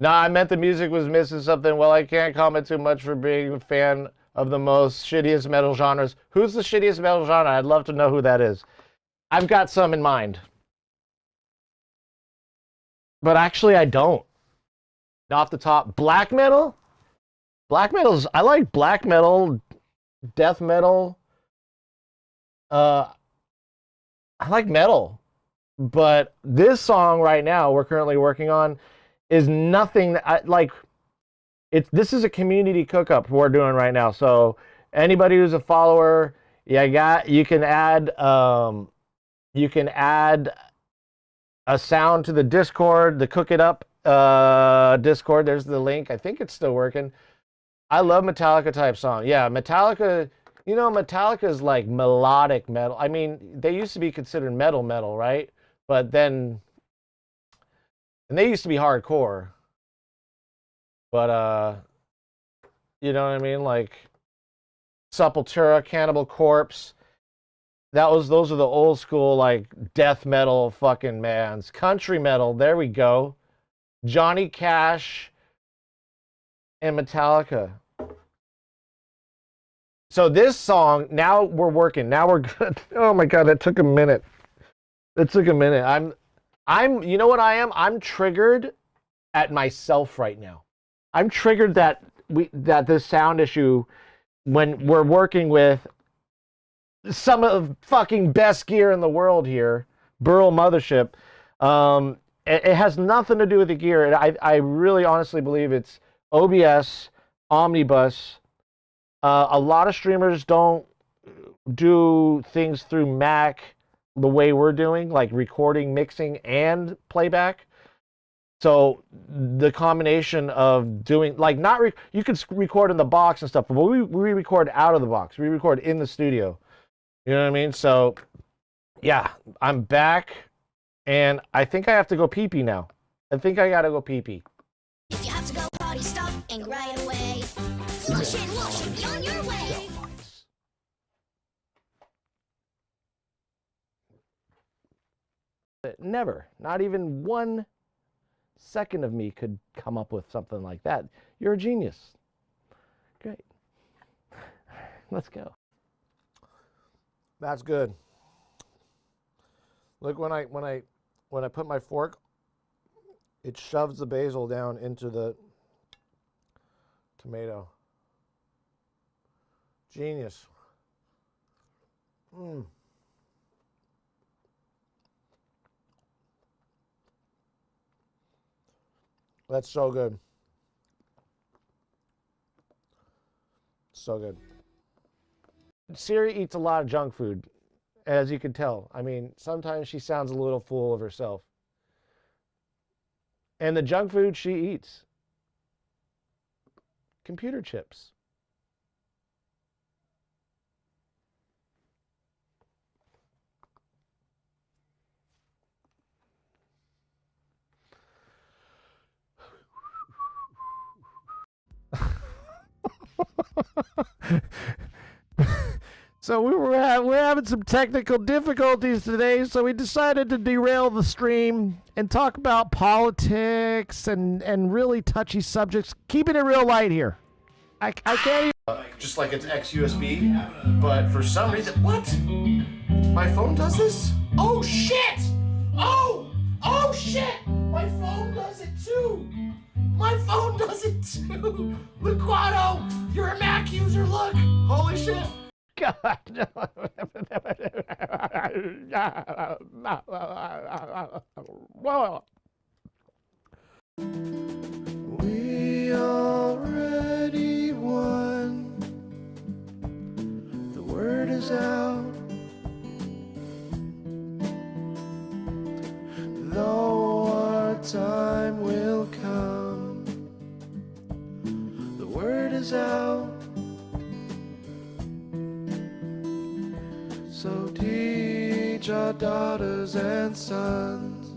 Nah, I meant the music was missing something. Well, I can't comment too much for being a fan of the most shittiest metal genres. Who's the shittiest metal genre? I'd love to know who that is. I've got some in mind. But actually, I don't. Off the top, black metal? Black metal's, I like black metal, death metal. I like metal. But this song right now we're currently working on is nothing that I like. This is a community cook-up we're doing right now. So anybody who's a follower, you can add a sound to the Discord, the Cook It Up Discord. There's the link. I think it's still working. I love Metallica type song. Yeah, Metallica, Metallica is like melodic metal. I mean, they used to be considered metal, right? But then, and they used to be hardcore. But, you know what I mean? Like Sepultura, Cannibal Corpse. Those are the old school, like, death metal fucking mans. Country metal, there we go. Johnny Cash and Metallica. So this song, now we're working. Now we're good. Oh my God, that took a minute. It took a minute. You know what I am? I'm triggered at myself right now. I'm triggered that this sound issue, when we're working with some of the fucking best gear in the world here, Burl Mothership. It has nothing to do with the gear. I really honestly believe it's OBS, Omnibus. A lot of streamers don't do things through Mac the way we're doing, like recording, mixing, and playback. So the combination of doing, like, you can record in the box and stuff, but we record out of the box. We record in the studio. You know what I mean? So, yeah, I'm back, and I think I have to go pee-pee now. I think I gotta go pee-pee. If you have to go potty, stop and right away. Flush and wash and be on your way. Never, not even 1 second of me could come up with something like that. You're a genius. Great. Let's go. That's good. Look, when I put my fork, it shoves the basil down into the tomato. Genius. That's so good. So good. Siri eats a lot of junk food, as you can tell. I mean, sometimes she sounds a little full of herself. And the junk food she eats, computer chips. So we're having some technical difficulties today, so we decided to derail the stream and talk about politics and really touchy subjects, keeping it real light here. I can't even... just like it's ex-USB, but for some reason... What? My phone does this? Oh, shit! Oh shit! My phone does it too! My phone does it too! Luquado, you're a Mac user, look! Holy shit! God. We already won. The word is out. Though our time will come, the word is out. So teach our daughters and sons.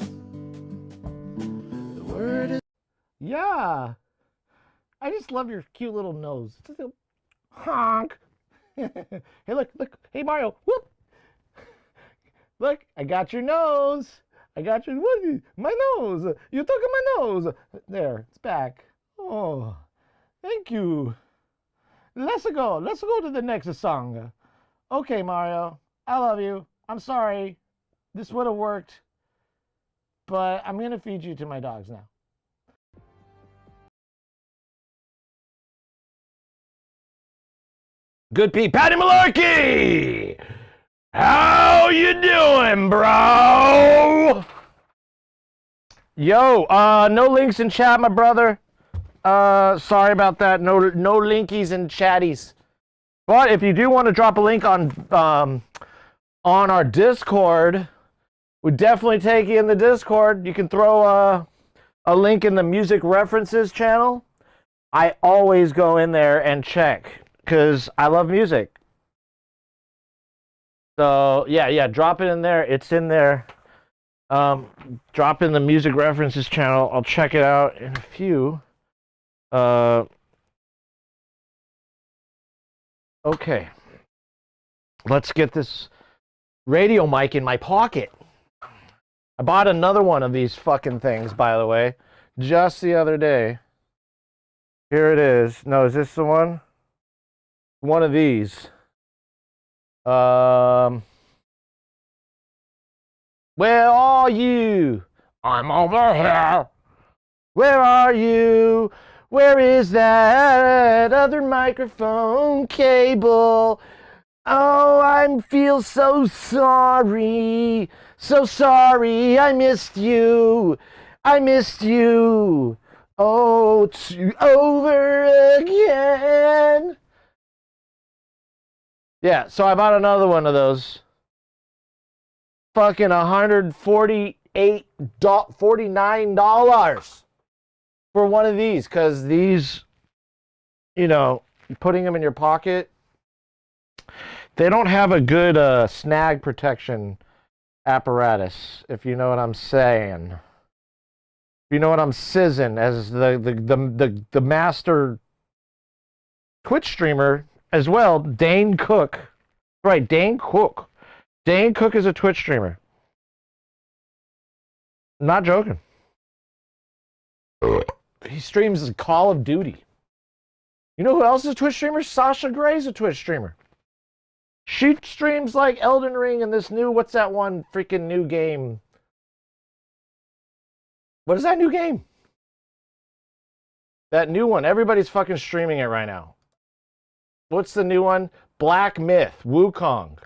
The word is... Yeah. I just love your cute little nose. It's just a honk. Hey, look. Hey, Mario. Whoop. Look, I got your nose. I got your... What? My nose. You took my nose. There, it's back. Oh, thank you. Let's go. Let's go to the next song. Okay, Mario. I love you. I'm sorry. This would have worked. But I'm going to feed you to my dogs now. Good Pete, Patty Malarkey! How you doing, bro? Yo, no links in chat, my brother. Sorry about that. No linkies and chatties. But if you do want to drop a link on our Discord, we definitely take you in the Discord. You can throw a link in the music references channel. I always go in there and check because I love music. So yeah, drop it in there. It's in there. Drop in the music references channel. I'll check it out in a few. Okay. Let's get this radio mic in my pocket. I bought another one of these fucking things, by the way, just the other day. Here it is. No, is this the one? One of these. Where are you? I'm over here. Where are you? Where is that other microphone cable? Oh, I feel so sorry. So sorry. I missed you. I missed you. Oh, over again. Yeah, so I bought another one of those. Fucking $149 for one of these, because these, you know, putting them in your pocket, they don't have a good snag protection apparatus, if you know what I'm saying. If you know what I'm sizzing, as the master Twitch streamer as well, Dane Cook. Right, Dane Cook. Dane Cook is a Twitch streamer. I'm not joking. He streams Call of Duty. You know who else is a Twitch streamer? Sasha Gray's a Twitch streamer. She streams like Elden Ring and this new, what's that one freaking new game? What is that new game? That new one. Everybody's fucking streaming it right now. What's the new one? Black Myth. Wukong.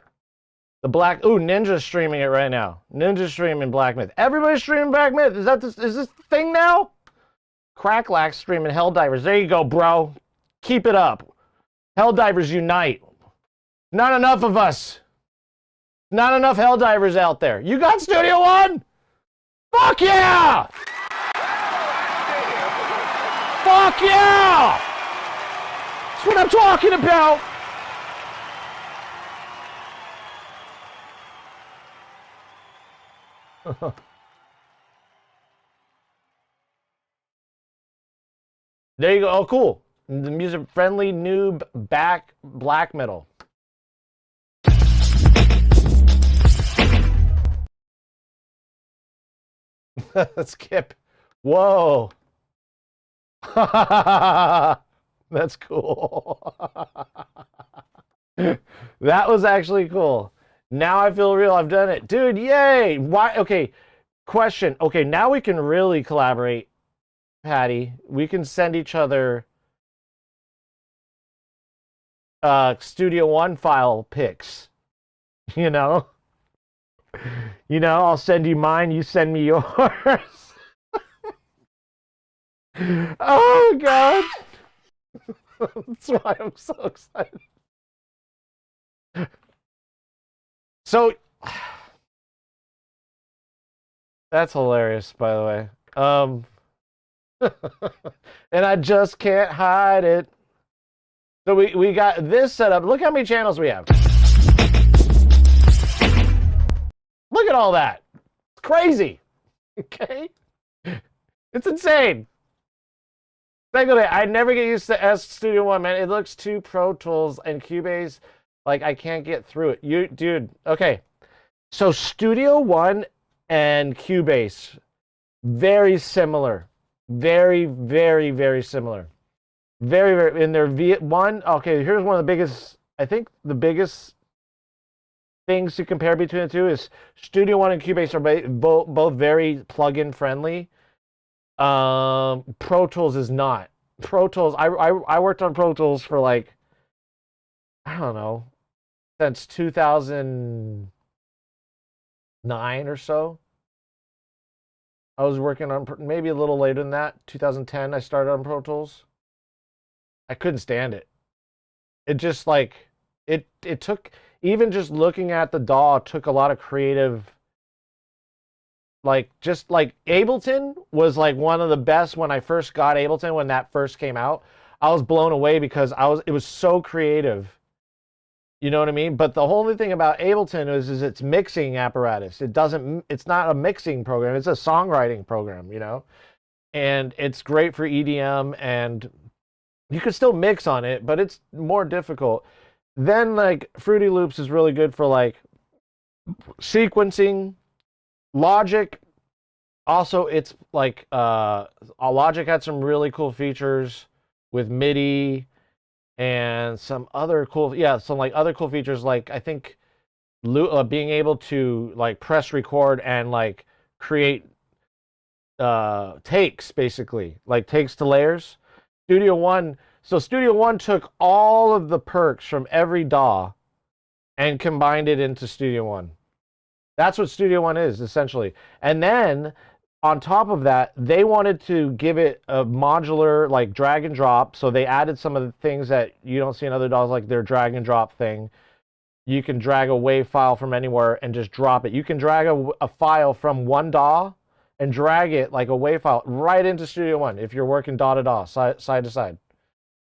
The Black... Ooh, Ninja's streaming it right now. Ninja's streaming Black Myth. Everybody's streaming Black Myth. Is this the thing now? Cracklack's streaming Helldivers. There you go, bro. Keep it up. Helldivers unite. Not enough of us. Not enough Helldivers out there. You got Studio One? Fuck yeah! Fuck yeah! That's what I'm talking about. There you go. Oh, cool. The music-friendly noob back black metal. Skip. Whoa. That's cool. That was actually cool. Now I feel real. I've done it. Dude, yay. Why? Okay. Question. Okay, now we can really collaborate, Patty. We can send each other Studio One file pics. You know? I'll send you mine, you send me yours. Oh, God. That's why I'm so excited. So, that's hilarious, by the way. And I just can't hide it. So we got this set up. Look how many channels we have. Look at all that. It's crazy. Okay? It's insane. Secondly, I never get used to S Studio One, man. It looks too Pro Tools and Cubase. Like, I can't get through it. Dude, okay. So Studio One and Cubase, very similar. Very, very, very similar. Very, very in their one. Okay, here's one of the biggest. I think the biggest things to compare between the two is Studio One and Cubase are both very plugin friendly. Pro Tools is not. Pro Tools. I worked on Pro Tools for like, I don't know, since 2009 or so. I was working on maybe a little later than that. 2010, I started on Pro Tools. I couldn't stand it. It just like it took, even just looking at the DAW took a lot of creative, like just like Ableton was like one of the best when I first got Ableton, when that first came out. I was blown away because it was so creative. You know what I mean? But the only thing about Ableton is it's mixing apparatus. It's not a mixing program. It's a songwriting program, you know? And it's great for EDM, and you can still mix on it, but it's more difficult. Then like Fruity Loops is really good for like sequencing. Logic, also it's like Logic had some really cool features with MIDI and some other cool, some like other cool features, like I think being able to like press record and like create takes, basically like takes to layers. Studio One took all of the perks from every DAW and combined it into Studio One. That's what Studio One is, essentially. And then, on top of that, they wanted to give it a modular, like, drag and drop. So they added some of the things that you don't see in other DAWs, like their drag and drop thing. You can drag a WAV file from anywhere and just drop it. You can drag a file from one DAW and drag it, like a WAV file, right into Studio One if you're working DAW to DAW, side to side.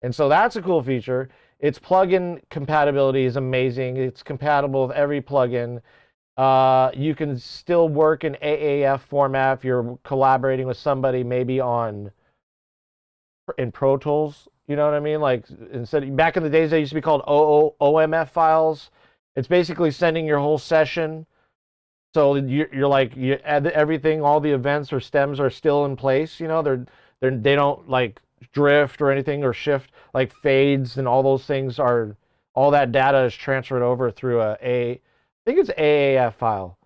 And so that's a cool feature. Its plugin compatibility is amazing. It's compatible with every plugin. You can still work in AAF format if you're collaborating with somebody, maybe in Pro Tools. You know what I mean? Like, back in the days, they used to be called OMF files. It's basically sending your whole session. So you're like, you add everything, all the events or stems are still in place. You know, they don't like drift or anything or shift, like fades and all those things all that data is transferred over through I think it's AAF file.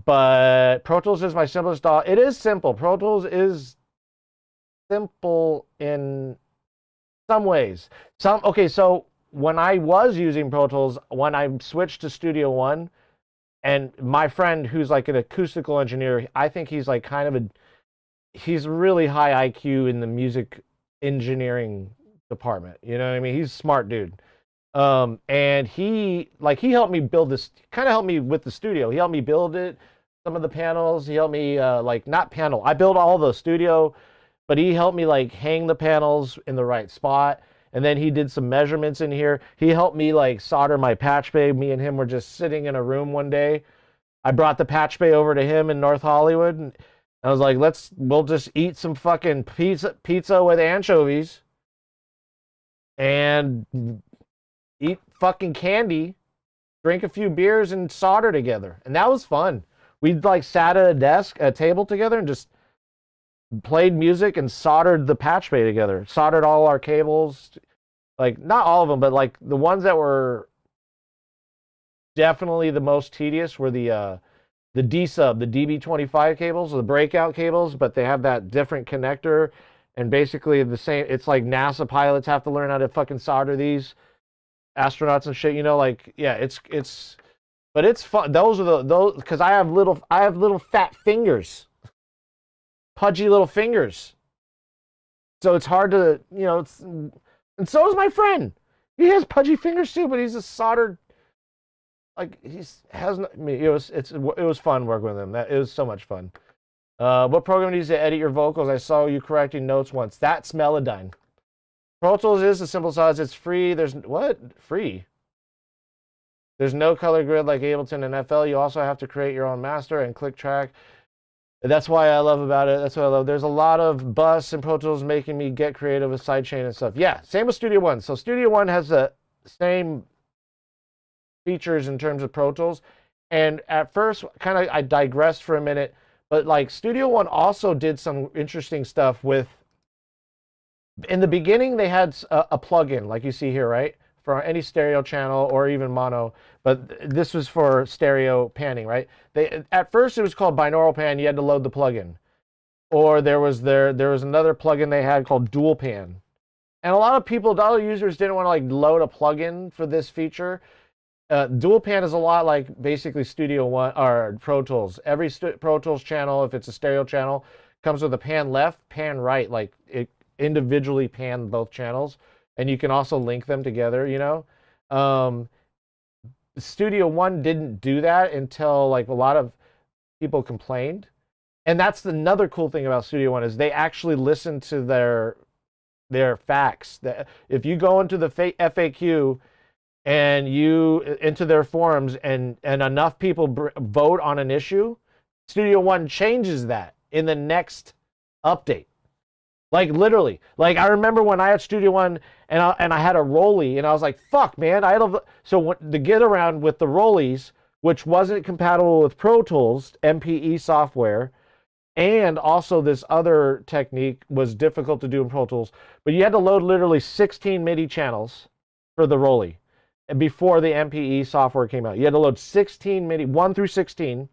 But Pro Tools is my simplest DAW. It is simple. Pro Tools is simple in some ways. Okay, so when I was using Pro Tools, when I switched to Studio One, and my friend who's like an acoustical engineer, I think he's like he's really high IQ in the music engineering department. You know what I mean? He's a smart dude. And he helped me build this, kind of helped me with the studio. He helped me build it, some of the panels. He helped me, not panel. I built all the studio, but he helped me like hang the panels in the right spot. And then he did some measurements in here. He helped me like solder my patch bay. Me and him were just sitting in a room one day. I brought the patch bay over to him in North Hollywood, and I was like, we'll just eat some fucking pizza with anchovies and eat fucking candy, drink a few beers, and solder together. And that was fun. We like sat at a table together and just played music and soldered the patch bay together. Soldered all our cables. Like, not all of them, but like the ones that were definitely the most tedious were the D-sub, the DB25 cables, the breakout cables, but they have that different connector, and basically the same. It's like NASA pilots have to learn how to fucking solder these, astronauts and shit, you know, like, yeah, but it's fun. Those because I have little fat fingers, pudgy little fingers, so it's hard to, you know, and so is my friend. He has pudgy fingers too, but he's a soldered, like, it was fun working with him. It was so much fun. What program do you use to edit your vocals? I saw you correcting notes once. That's Melodyne. Pro Tools is the simple size. It's free. Free? There's no color grid like Ableton and FL. You also have to create your own master and click track. That's why I love about it. That's what I love. There's a lot of bus and Pro Tools making me get creative with sidechain and stuff. Yeah, same with Studio One. So Studio One has the same features in terms of Pro Tools. And at first, I digressed for a minute, but like Studio One also did some interesting stuff with In the beginning, they had a plugin like you see here, right? For any stereo channel or even mono, but this was for stereo panning, right? At first it was called binaural pan. You had to load the plugin, or there was another plugin they had called dual pan, and a lot of users didn't want to like load a plugin for this feature. Dual pan is a lot like basically Studio One or Pro Tools. Every Pro Tools channel, if it's a stereo channel, comes with a pan left, pan right, like it individually pan both channels, and you can also link them together. Studio One didn't do that until like a lot of people complained, and that's another cool thing about Studio One is they actually listen to their facts. If you go into the FAQ and you into their forums and enough people vote on an issue, Studio One changes that in the next update. Like literally, like I remember when I had Studio One and I had a Rolly and I was like, fuck man, so to get around with the Rollies, which wasn't compatible with Pro Tools MPE software, and also this other technique was difficult to do in Pro Tools, but you had to load literally 16 MIDI channels for the Rolly. And before the MPE software came out, you had to load 16 MIDI, 1 through 16,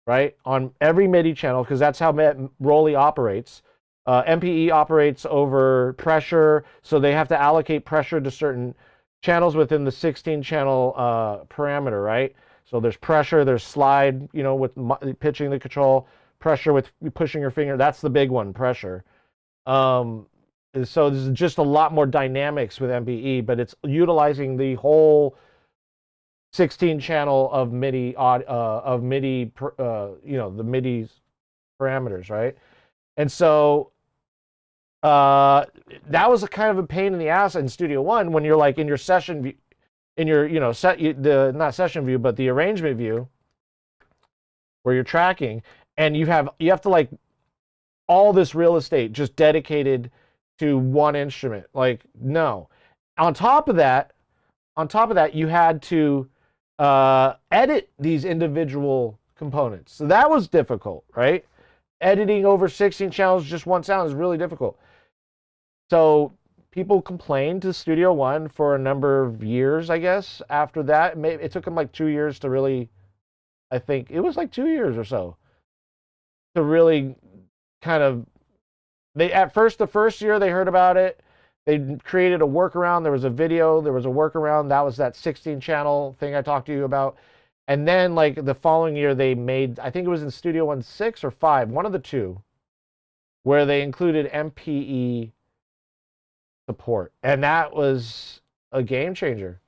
right, on every MIDI channel, because that's how Rolly operates. MPE operates over pressure, so they have to allocate pressure to certain channels within the 16 channel parameter, right? So there's pressure, there's slide, with pitching the control, pressure with pushing your finger. That's the big one, pressure. So there's just a lot more dynamics with MPE, but it's utilizing the whole 16 channel of MIDI, the MIDI parameters, right? And so that was a kind of a pain in the ass in Studio One when you're like in your session view, in your not session view, but the arrangement view where you're tracking, and you have to like all this real estate just dedicated to one instrument. Like, no. On top of that, you had to edit these individual components. So that was difficult, right? Editing over 16 channels, just one sound, is really difficult. So people complained to Studio One for a number of years, I guess. After that, it took them like 2 years to really, I think it was like 2 years or so, to really kind of, the first year they heard about it, they created a workaround. There was a video, there was a workaround. That was that 16 channel thing I talked to you about. And then like the following year they made, I think it was in Studio One 6 or 5, one of the two, where they included MPE support. And that was a game changer,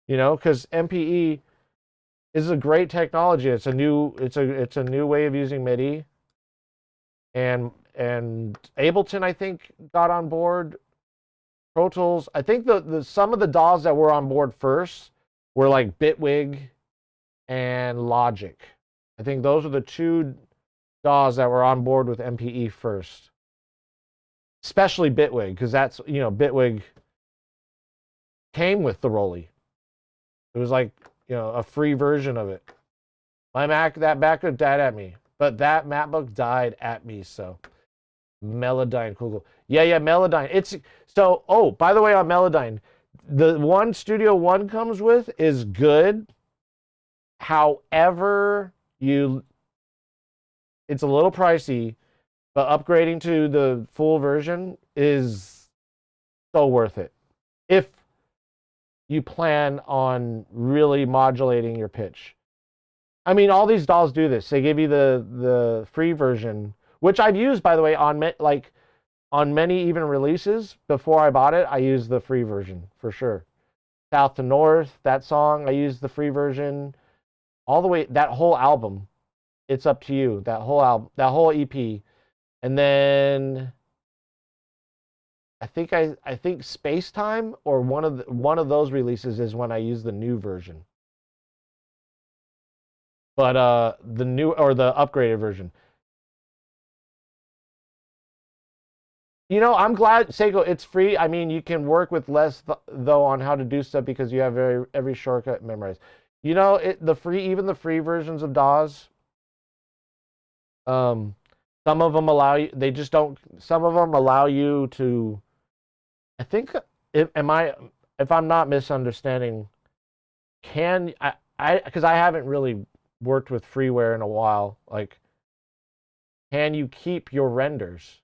because MPE is a great technology. It's a new way of using MIDI. And Ableton, I think, got on board. Pro Tools, I think some of the DAWs that were on board first were like Bitwig and Logic. I think those are the two DAWs that were on board with MPE first. Especially Bitwig, because that's, Bitwig came with the Rolly. It was like, a free version of it. That MacBook died at me. But that MacBook died at me, so. Melodyne, cool. Yeah, Melodyne. By the way, on Melodyne, the one Studio One comes with is good. However, it's a little pricey, but upgrading to the full version is so worth it. If you plan on really modulating your pitch. I mean, all these DAWs do this. They give you the free version, which I've used, by the way, on many even releases. Before I bought it, I used the free version for sure. South to North, that song, I used the free version. All the way, that whole album, it's up to you. That whole album, that whole EP, and then I think Space Time or one of those releases is when I use the new version. But the new or the upgraded version. I'm glad, Seiko, it's free. I mean, you can work with less though on how to do stuff because you have every shortcut memorized. Even the free versions of DAWs, some of them allow you, some of them allow you to I think if I'm not misunderstanding, can I because I haven't really worked with freeware in a while, like, can you keep your renders?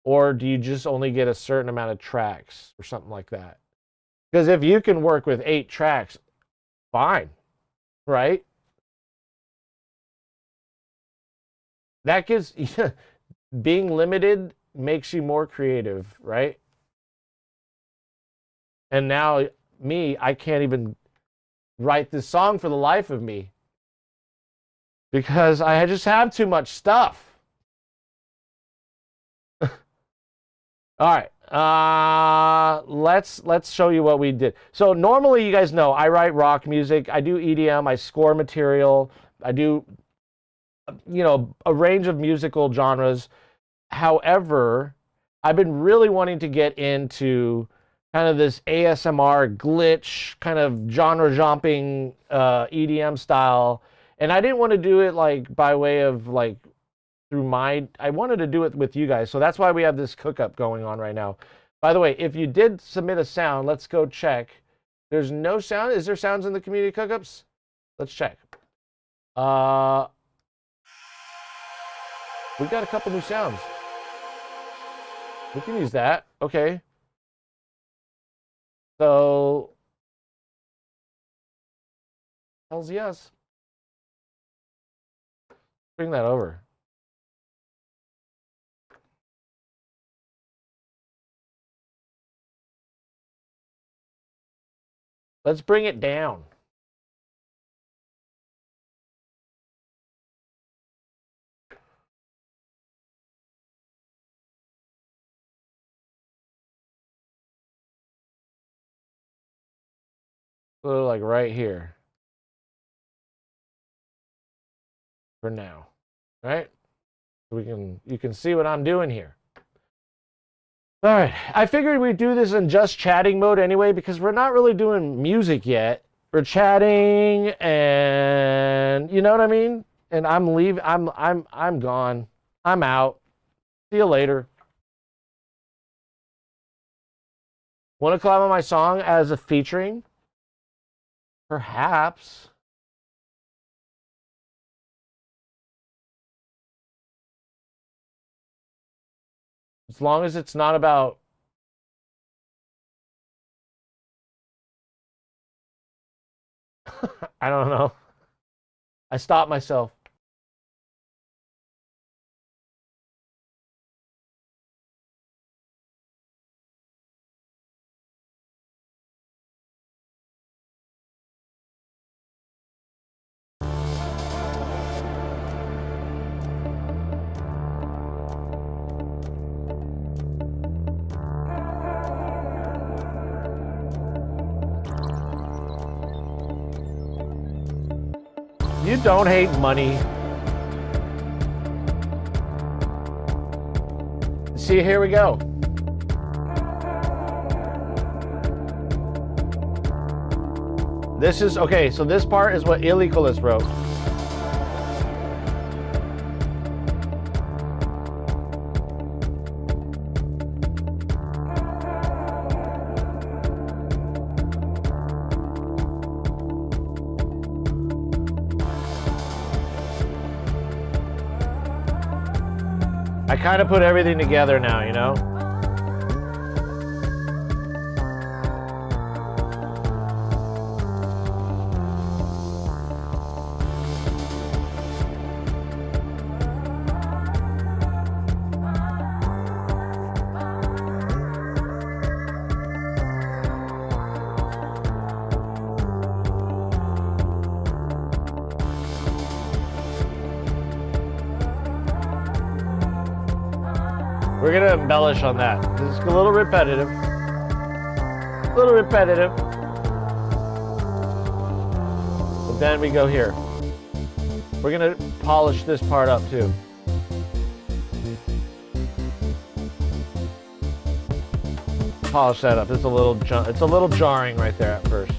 Or do you just only get a certain amount of tracks or something like that? Because if you can work with 8 tracks, fine, right? That gives being limited makes you more creative, right? And now I can't even write this song for the life of me because I just have too much stuff. All right, let's show you what we did. So normally, you guys know I write rock music, I do EDM, I score material, I do, a range of musical genres. However, I've been really wanting to get into kind of this ASMR glitch, kind of genre jumping EDM style, and I didn't want to do it like by way of like I wanted to do it with you guys. So that's why we have this cookup going on right now. By the way, if you did submit a sound, let's go check. There's no sound. Is there sounds in the community cookups? Let's check. We got a couple new sounds. We can use that. Okay. So, hells yes. Bring that over. Let's bring it down. So like right here. For now. Right? You can see what I'm doing here. All right, I figured we'd do this in just chatting mode anyway because we're not really doing music yet. We're chatting, and you know what I mean. And I'm leaving. I'm gone. I'm out. See you later. Want to collab on my song as a featuring? Perhaps. As long as it's not about I don't know. I stopped myself. You don't hate money. See, here we go. This is, okay, so this part is what Illegalist wrote. I kind of put everything together now, you know? We're gonna embellish on that. It's a little repetitive. A little repetitive. But then we go here. We're gonna polish this part up too. Polish that up. It's a little jarring right there at first.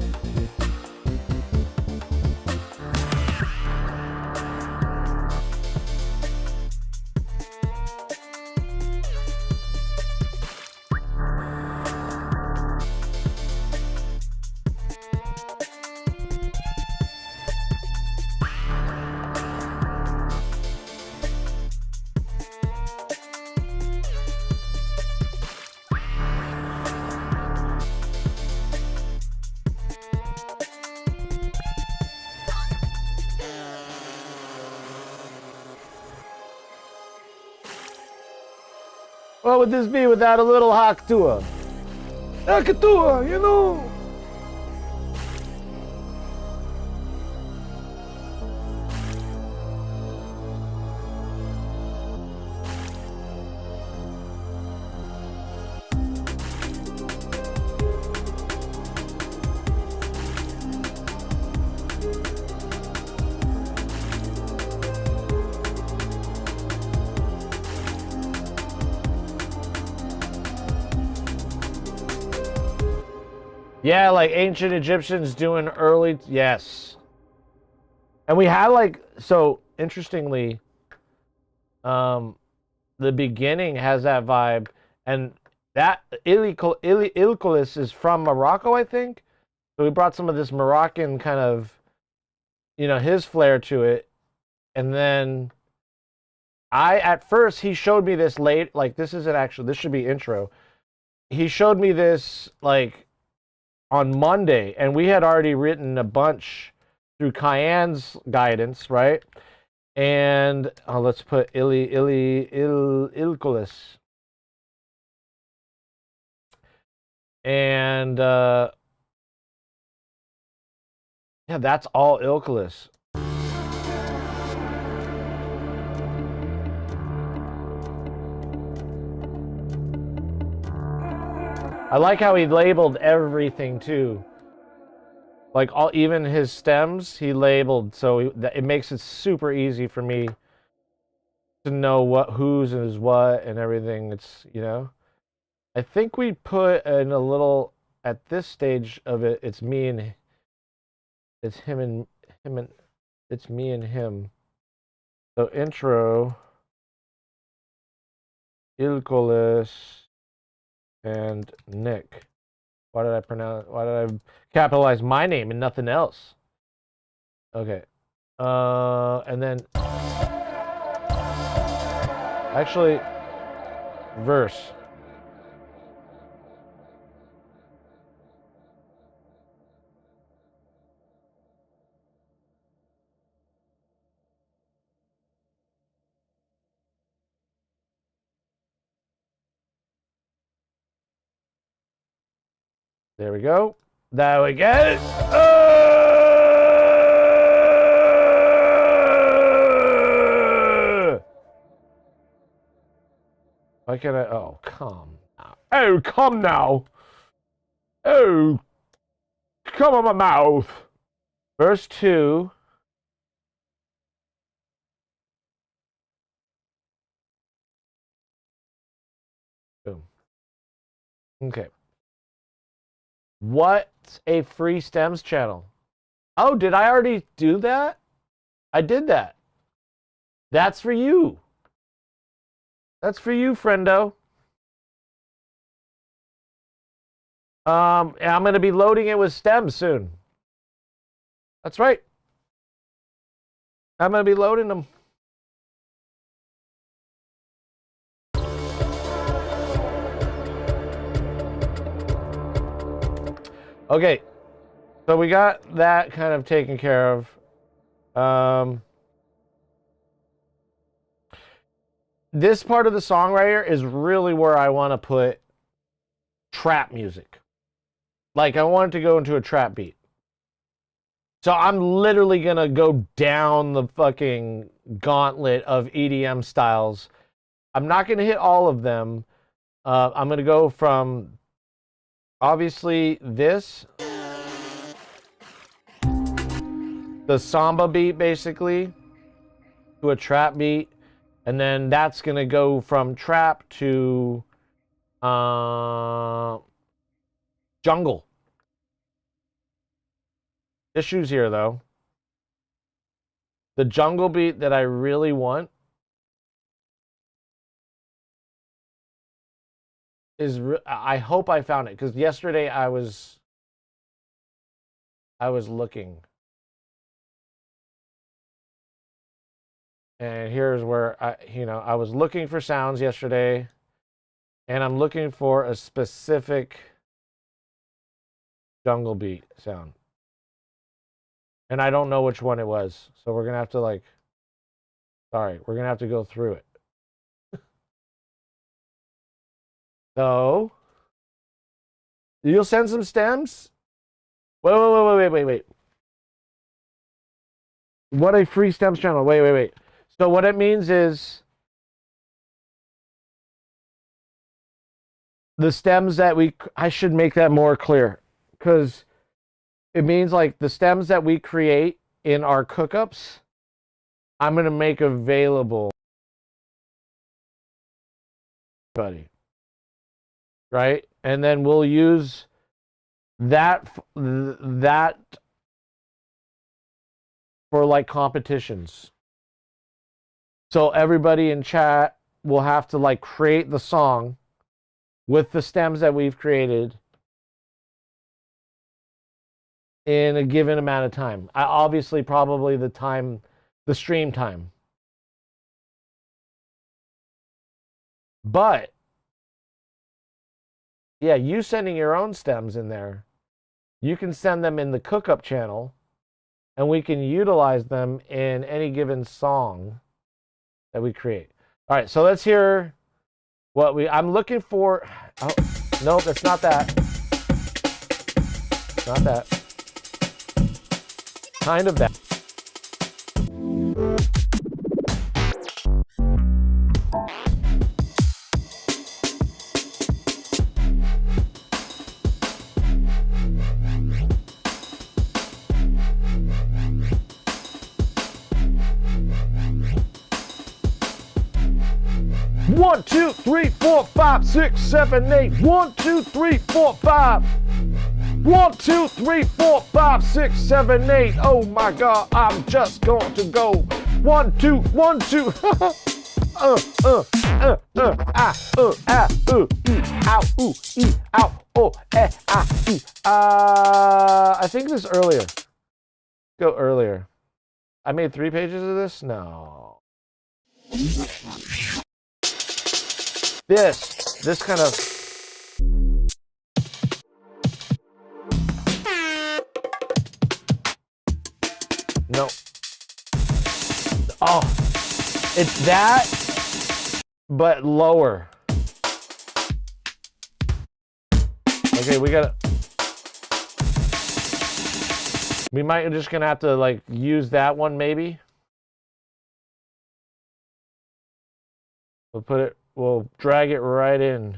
What would this be without a little Haktua? Hakatua, you know. Yeah, like ancient Egyptians doing early, yes. And we had like, so interestingly, the beginning has that vibe, and that Ilkolis is from Morocco, I think. So we brought some of this Moroccan kind of, his flair to it. And then at first, he showed me this late, like this isn't actually, this should be intro. He showed me this like on Monday, and we had already written a bunch through Cayenne's guidance, right? And let's put Ilkolis. And yeah, that's all Ilkolis. I like how he labeled everything too. Like even his stems, he labeled, so it makes it super easy for me to know whose is what and everything. It's I think we put in a little at this stage of it. It's me and it's him and it's me and him. So intro, Ilkolis, and Nick. Why did I capitalize my name and nothing else? Okay. And then actually verse. There we go. There we go. Why can't I? Oh, come now. Oh, come now. Oh, come on my mouth. Verse 2. Boom. Okay. What's a free stems channel? Oh, did I already do that? I did that. That's for you. That's for you, friendo. I'm going to be loading it with stems soon. That's right. I'm going to be loading them. Okay. So we got that kind of taken care of. This part of the song right here is really where I want to put trap music. Like I want it to go into a trap beat. So I'm literally going to go down the fucking gauntlet of EDM styles. I'm not going to hit all of them. I'm going to go from obviously this, the samba beat basically, to a trap beat. And then that's going to go from trap to jungle. Issues here, though. The jungle beat that I really want is... I hope I found it, because yesterday I was looking. And here's where I was looking for sounds yesterday, and I'm looking for a specific jungle beat sound. And I don't know which one it was. So we're going to have to we're going to have to go through it. So you'll send some stems? Wait. What a free stems channel. Wait. So what it means is the stems that I should make that more clear, because it means like the stems that we create in our cookups, I'm going to make available, buddy. Right? And then we'll use that for like competitions. So everybody in chat will have to like create the song with the stems that we've created in a given amount of time. Obviously, probably the stream time. But yeah, you sending your own stems in there, you can send them in the cookup channel, and we can utilize them in any given song that we create. All right, so let's hear what I'm looking for. Oh, no, that's not that. Not that. Kind of that. One, two, three, four, five, six, seven, eight. 1, 2, 3, 4, 5. 1, 2, 3, 4, 5, 6, 7, 8. Oh my God, I'm just going to go. 1, 2, 1, 2. Ow, oh, I think this earlier. Go earlier. I made 3 pages of this? No. This kind of. No. Oh, it's that, but lower. Okay, we might just gonna have to like use that one maybe. We'll drag it right in.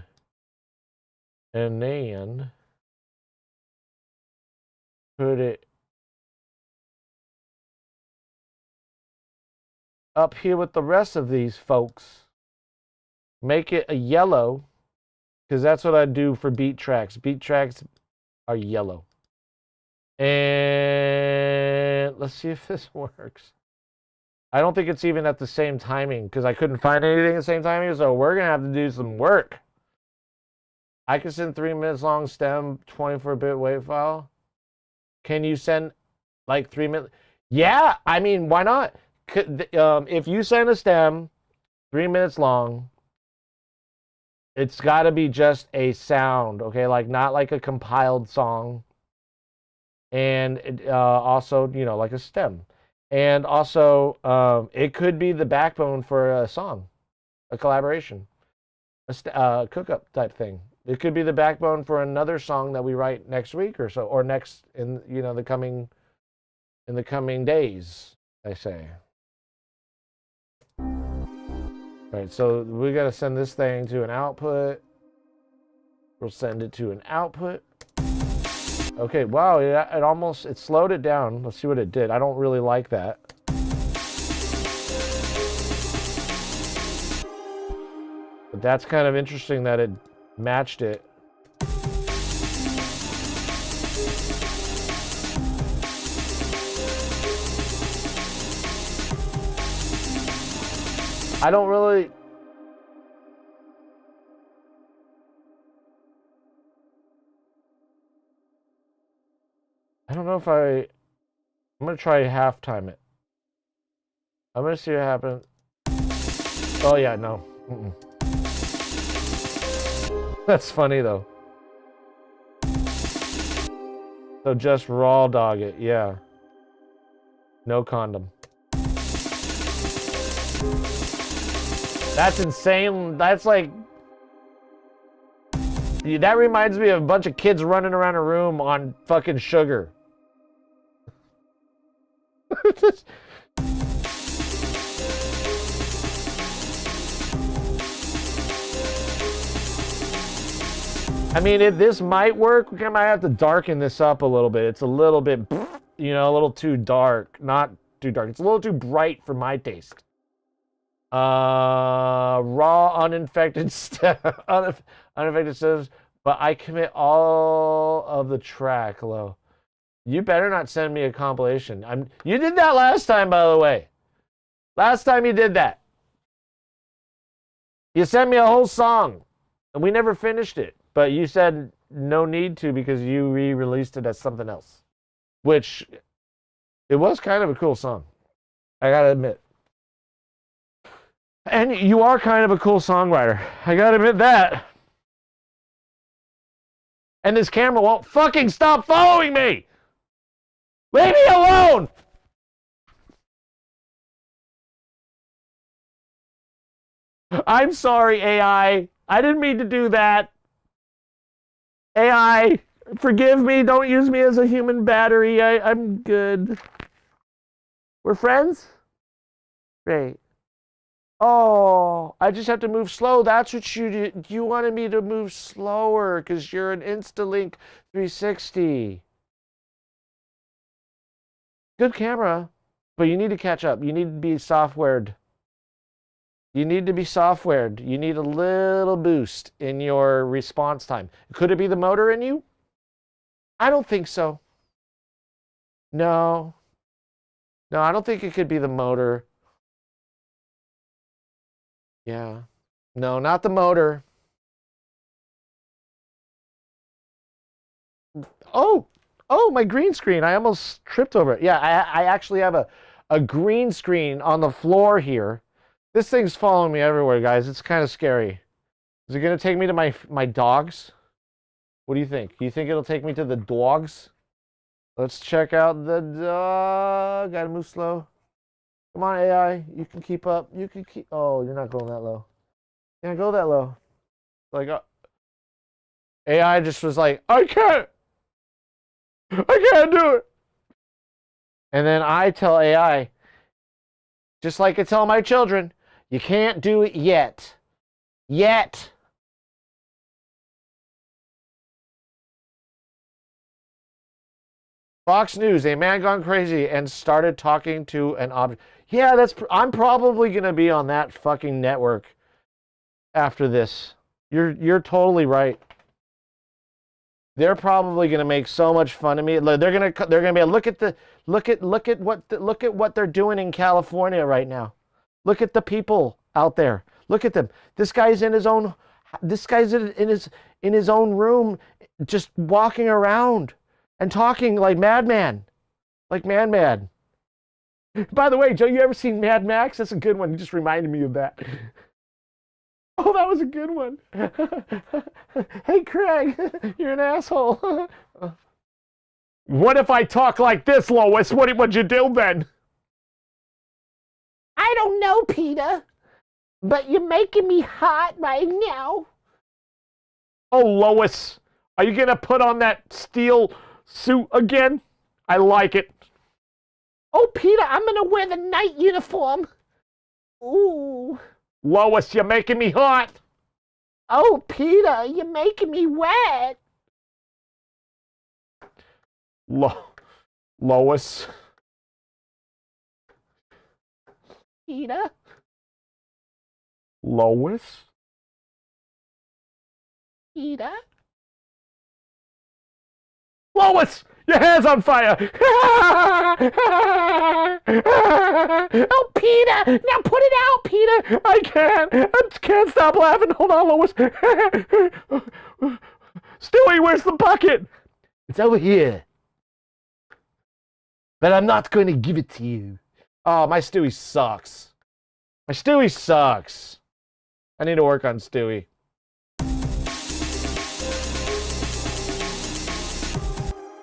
And then put it up here with the rest of these folks. Make it a yellow, because that's what I do for beat tracks. Beat tracks are yellow. And let's see if this works. I don't think it's even at the same timing, because I couldn't find anything at the same timing, so we're going to have to do some work. I can send 3 minutes long stem 24-bit WAV file. Can you send like 3 minutes? Yeah, I mean, why not? If you send a stem 3 minutes long, it's got to be just a sound, okay? Like not like a compiled song. And also, you know, like a stem. And also, it could be the backbone for a song, a collaboration, a cook-up type thing. It could be the backbone for another song that we write next week or so, or next in the coming days, I say. All right, so we got to send this thing to an output. We'll send it to an output. Okay, wow, it slowed it down. Let's see what it did. I don't really like that. But that's kind of interesting that it matched it. I don't really... I don't know if I'm going to try half time it. I'm going to see what happens. Oh, yeah, no. That's funny, though. So just raw dog it, yeah. No condom. That's insane. That's like... That reminds me of a bunch of kids running around a room on fucking sugar. I mean, this might work. We might have to darken this up a little bit. It's a little bit, you know, a little too dark. Not too dark. It's a little too bright for my taste. Raw, uninfected uninfected stuff, but I commit all of the track. Hello. You better not send me a compilation. You did that last time, by the way. Last time you did that. You sent me a whole song, and we never finished it. But you said no need to because you re-released it as something else. Which, it was kind of a cool song. I gotta admit. And you are kind of a cool songwriter. I gotta admit that. And this camera won't fucking stop following me! Leave me alone! I'm sorry, AI. I didn't mean to do that. AI, forgive me. Don't use me as a human battery. I'm good. We're friends? Great. Oh, I just have to move slow. That's what you did. You wanted me to move slower because you're an Instalink 360. Good camera, but you need to catch up. You need to be softwared. You need to be softwared. You need a little boost in your response time. Could it be the motor in you? I don't think so. No. No, I don't think it could be the motor. Yeah. No, not the motor. Oh, my green screen. I almost tripped over it. Yeah, I actually have a green screen on the floor here. This thing's following me everywhere, guys. It's kind of scary. Is it going to take me to my dogs? What do you think? You think it'll take me to the dogs? Let's check out the dog. Gotta move slow. Come on, AI. You can keep up. You can keep... Oh, you're not going that low. You can't go that low. Like, AI just was like, I can't do it. And then I tell AI, just like I tell my children, you can't do it yet. Yet. Fox News, a man gone crazy and started talking to an object. Yeah, I'm probably going to be on that fucking network after this. You're totally right. They're probably going to make so much fun of me. They're going to be look at what they're doing in California right now. Look at the people out there. Look at them. This guy's in his own room just walking around and talking like madman. Like madman. By the way, Joe, you ever seen Mad Max? That's a good one. You just reminded me of that. Oh, that was a good one. Hey, Craig, you're an asshole. What if I talk like this, Lois? What'd you do then? I don't know, Peter. But you're making me hot right now. Oh, Lois, are you going to put on that steel suit again? I like it. Oh, Peter, I'm going to wear the night uniform. Ooh. Lois, you're making me hot. Oh, Peter, you're making me wet. Lois. Peter. Lois. Peter. Lois, your hair's on fire. Oh, Peter, now put it out, Peter. I can't stop laughing. Hold on, Lois. Stewie, where's the bucket? It's over here. But I'm not going to give it to you. Oh, my Stewie sucks. My Stewie sucks. I need to work on Stewie.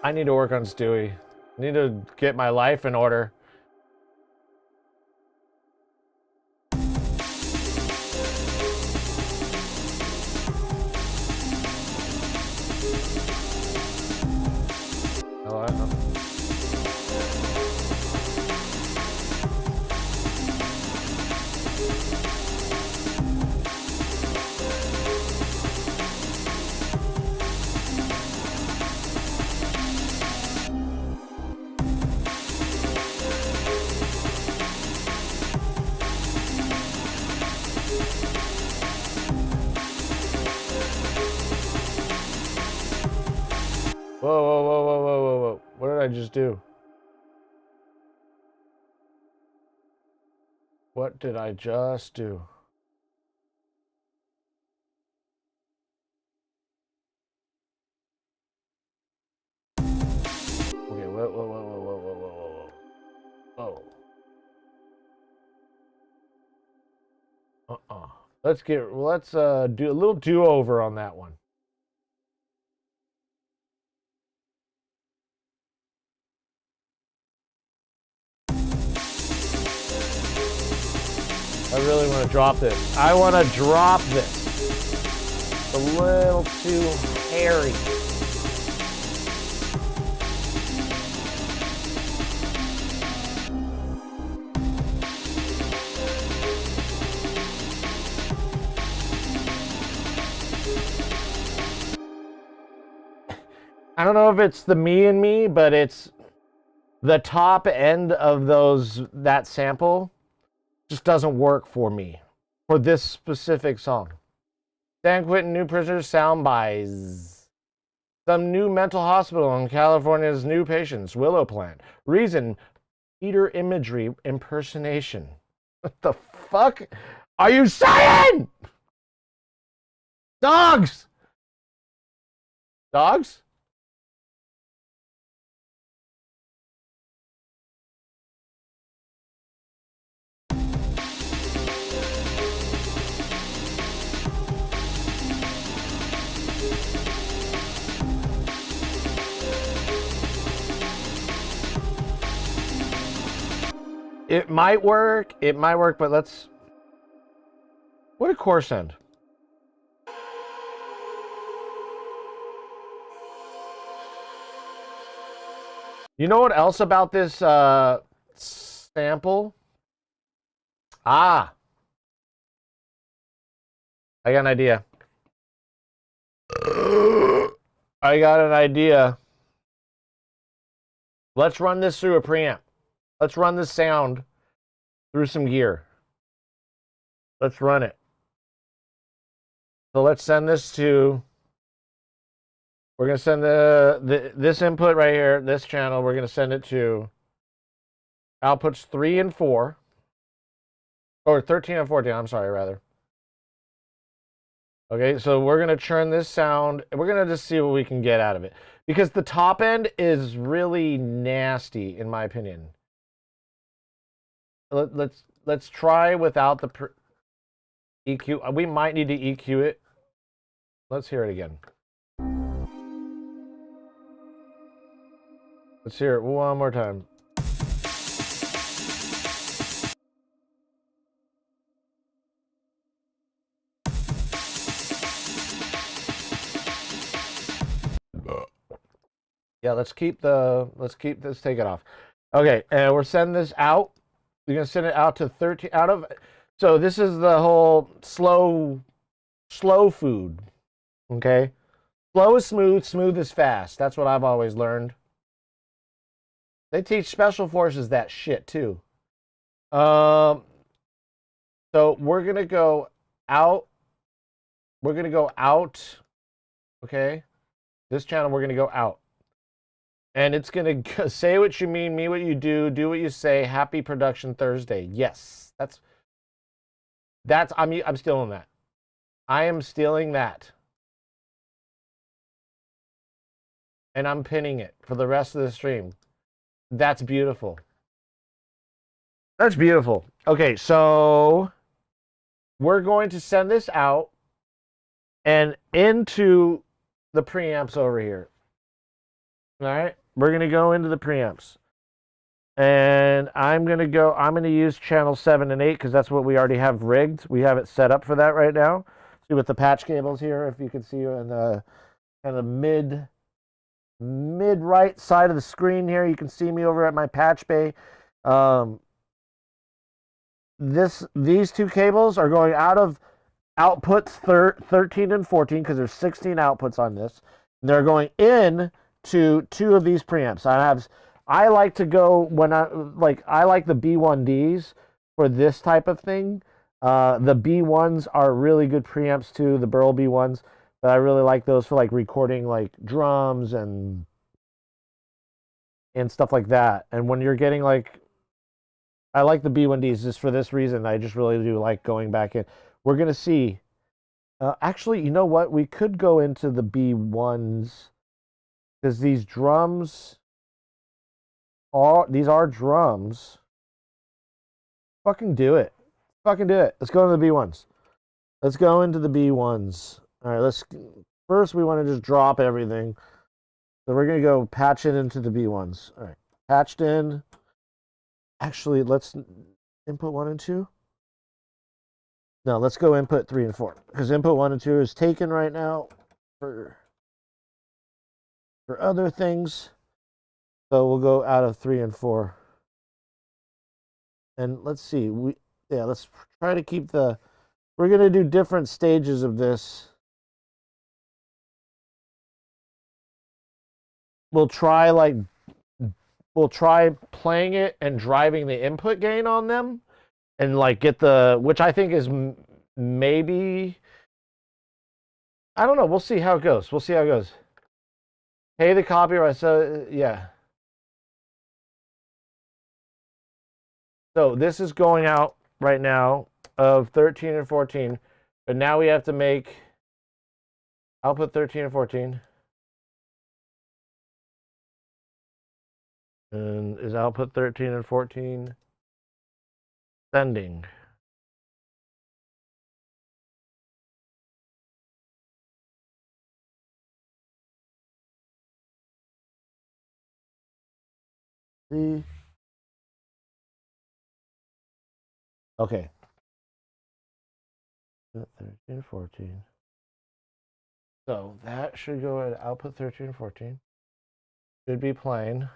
I need to work on Stewie. I need to get my life in order. Whoa, whoa, whoa, whoa, whoa, whoa, whoa. What did I just do? What did I just do? Okay, whoa, whoa, whoa, whoa, whoa, whoa, whoa, whoa, whoa. Let's do a little do-over on that one. I really want to drop this. I want to drop this. It's a little too hairy. I don't know if it's the me and me, but it's the top end of that sample just doesn't work for me for this specific song. San Quentin new prisoners sound buys. Some new mental hospital in California's new patients, Willow Plant. Reason, Peter imagery impersonation. What the fuck are you saying? Dogs! Dogs? It might work, but let's... What did Core send? You know what else about this sample? Ah! I got an idea. I got an idea. Let's run this through a preamp. Let's run this sound through some gear. Let's run it. So let's send this to... We're going to send this input right here, this channel, we're going to send it to outputs 3 and 4. Or 13 and 14, I'm sorry, rather. Okay, so we're going to churn this sound. We're going to just see what we can get out of it. Because the top end is really nasty, in my opinion. Let's try without the EQ. We might need to EQ it. Let's hear it again. Let's hear it one more time. Yeah, let's keep this, take it off. Okay, and we're sending this out. We're gonna send it out to 13 out of. So this is the whole slow food. Okay, slow is smooth, smooth is fast. That's what I've always learned. They teach special forces that shit too. So we're gonna go out. We're gonna go out. Okay, this channel we're gonna go out. And it's going to say what you mean what you do what you say. Happy Production Thursday. Yes, I'm stealing that. I am stealing that. And I'm pinning it for the rest of the stream. That's beautiful. That's beautiful. Okay, so we're going to send this out and into the preamps over here. All right. We're going to go into the preamps. And I'm going to use channel 7 and 8 because that's what we already have rigged. We have it set up for that right now. See with the patch cables here, if you can see in the kind of mid right side of the screen here, you can see me over at my patch bay. These two cables are going out of outputs 13 and 14 because there's 16 outputs on this. And they're going in to 2 of these preamps. I like to go I like the B1Ds for this type of thing. The B1s are really good preamps too, the Burl B1s, but I really like those for like recording like drums and and stuff like that. And when you're getting like, I like the B1Ds just for this reason. I just really do like going back in. We're going to see. Actually, you know what? We could go into the B1s because these drums these are drums. Fucking do it. Fucking do it. Let's go into the B1s. Let's go into the B1s. All right, first we want to just drop everything. So we're going to go patch it into the B1s. All right. Patched in. Actually, let's input 1 and 2. No, let's go input 3 and 4 because input 1 and 2 is taken right now for other things. So we'll go out of 3 and 4. And let's see. Let's try to keep we're going to do different stages of this. We'll try playing it and driving the input gain on them and like get which I think is maybe, I don't know. We'll see how it goes. Pay the copyright. So yeah. So this is going out right now of 13 and 14, but now we have to make output 13 and 14. And is output 13 and 14 sending? See? Okay. 13, 14. So that should go at output 13 and 14. Should be playing.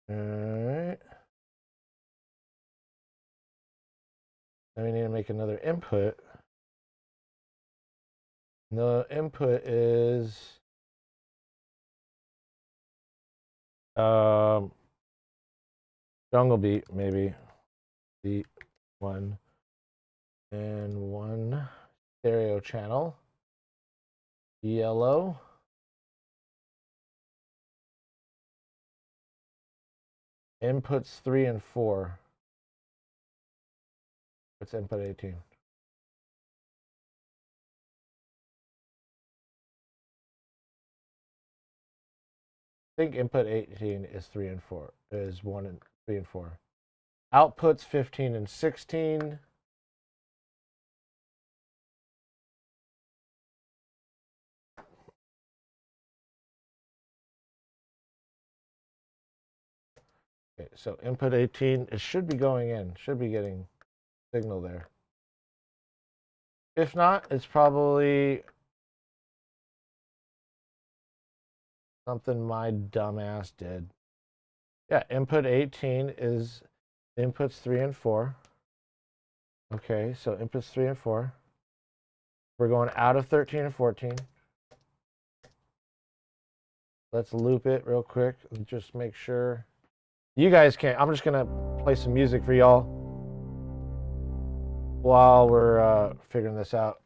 All right. Then we need to make another input. The input is jungle beat, maybe beat 1 and 1 stereo channel, yellow. Inputs 3 and 4. What's input 18? I think input 18 is 3 and 4. Is 1 and 3 and 4. Outputs 15 and 16. Okay, so input 18, it should be going in, should be getting signal there. If not, it's probably something my dumbass did. Yeah, input 18 is inputs 3 and 4. Okay, so inputs 3 and 4. We're going out of 13 and 14. Let's loop it real quick and just make sure. You guys can't. I'm just going to play some music for y'all while we're figuring this out.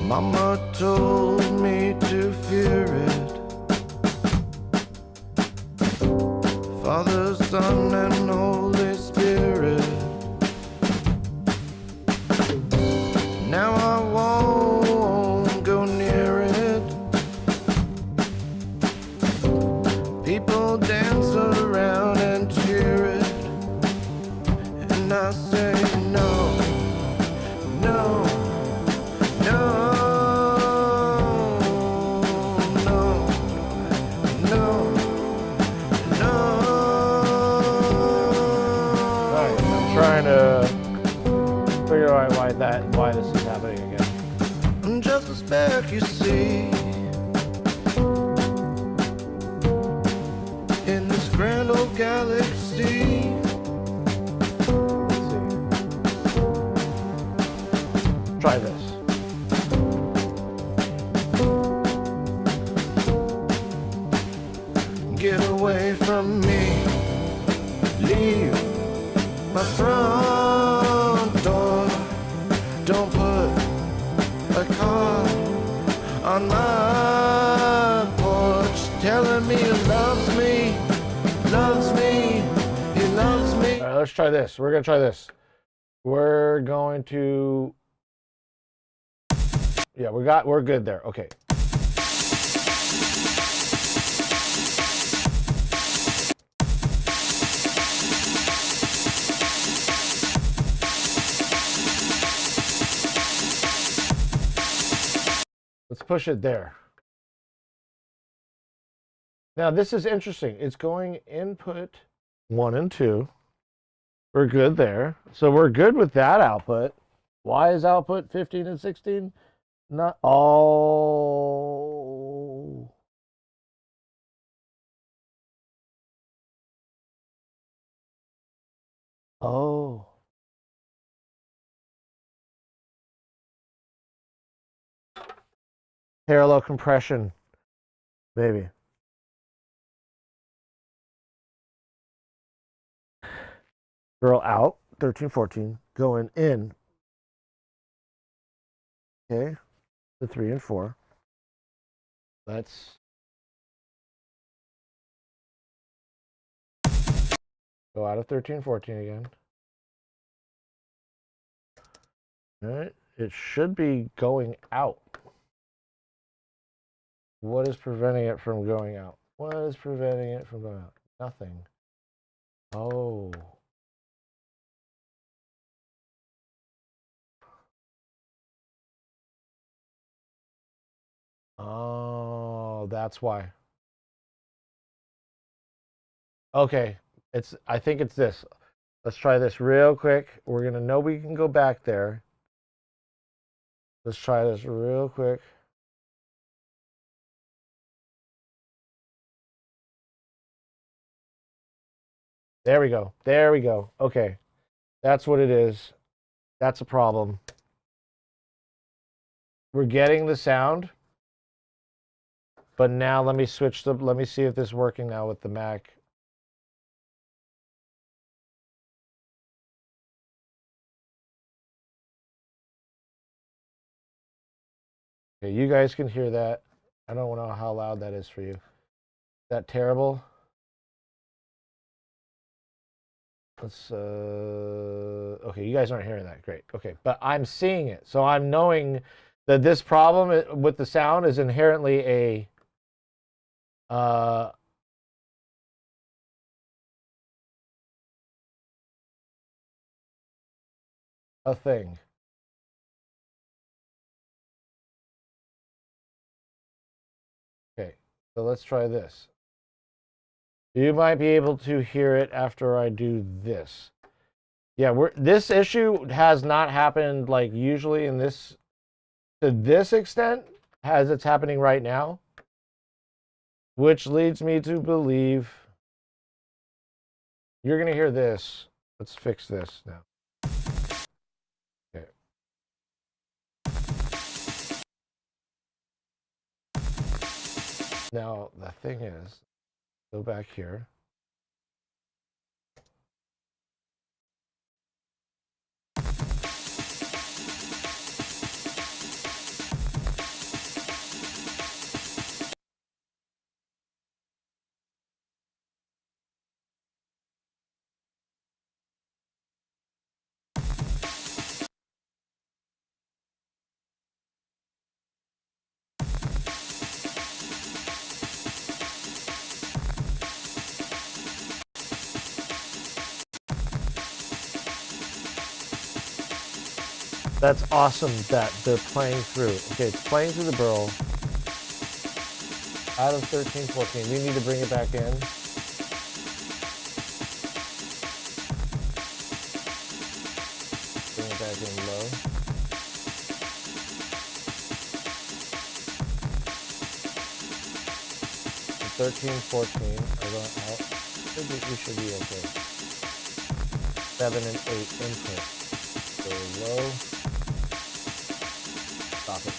Mama told me to fear it. Father, Son, and Holy Spirit. Now I won't go near it. People dance around and cheer it. And I say no, no, no. Trying to figure out why this is happening again. I'm just a speck, you see. galaxy. Try this. Get away from me. Leave my front door. Don't put a car on my porch. Telling me he loves me, loves me, he loves me. All right, let's try this. We're gonna try this. We're going to. Yeah, we're good there. Okay. Let's push it there. Now this is interesting. It's going input 1 and 2. We're good there. So we're good with that output. Why is output 15 and 16? Not all. Oh. Parallel compression, maybe. Girl out, 13, 14, going in. Okay, the 3 and 4. Let's go out of 13, 14 again. All right, it should be going out. What is preventing it from going out? What is preventing it from going out? Nothing. Oh. Oh, that's why. Okay, I think it's this. Let's try this real quick. We're gonna know we can go back there. Let's try this real quick. There we go. There we go. Okay. That's what it is. That's a problem. We're getting the sound. But now let me switch let me see if this is working now with the Mac. Okay, you guys can hear that. I don't know how loud that is for you. Is that terrible? Let's okay, you guys aren't hearing that. Great. Okay, but I'm seeing it. So I'm knowing that this problem with the sound is inherently a thing. Okay, so let's try this. You might be able to hear it after I do this. Yeah, this issue has not happened like usually in this to this extent as it's happening right now, which leads me to believe you're going to hear this. Let's fix this now. Okay. Now, the thing is, go back here. That's awesome that they're playing through. Okay, it's playing through the burl. Out of 13, 14. We need to bring it back in. Bring it back in low. And 13, 14 are going out. We should be okay. 7 and 8 input. Go low. Stop it.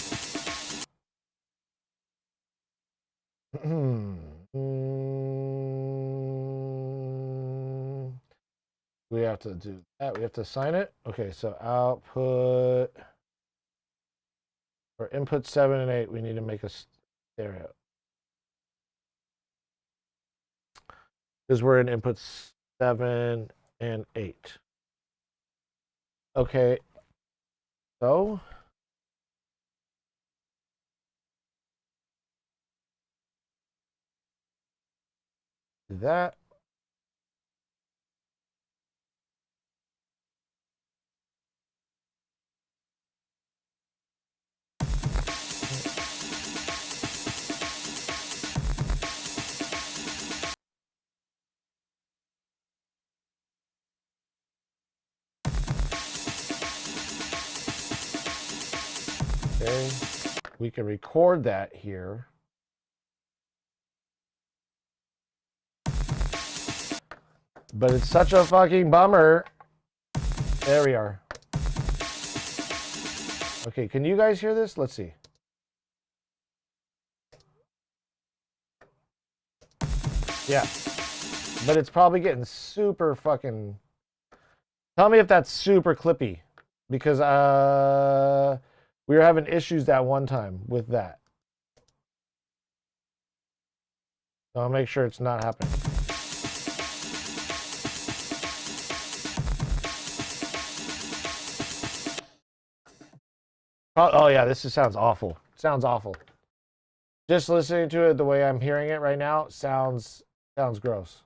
We have to do that. We have to assign it. Okay, so output for input 7 and 8, we need to make a stereo. Because we're in input 7 and 8. Okay, so do that. Okay, we can record that here. But it's such a fucking bummer. There we are. Okay, can you guys hear this? Let's see. Yeah. But it's probably getting super fucking... Tell me if that's super clippy. Because we were having issues that one time with that. So I'll make sure it's not happening. Oh yeah, this just sounds awful. Sounds awful. Just listening to it the way I'm hearing it right now sounds gross.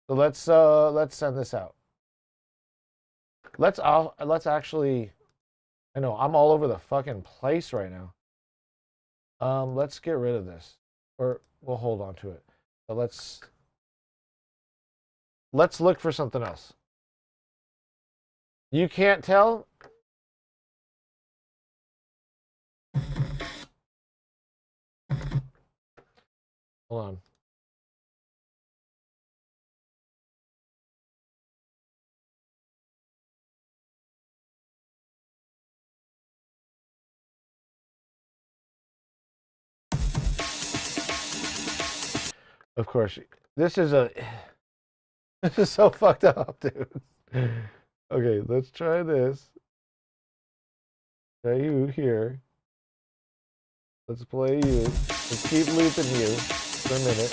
So let's send this out. Let's actually, I know I'm all over the fucking place right now. Let's get rid of this, or we'll hold on to it. But let's look for something else. You can't tell? Hold on. Of course, this is so fucked up, dude. Okay, let's try this. Try you here. Let's play you. Let's keep looping you for a minute.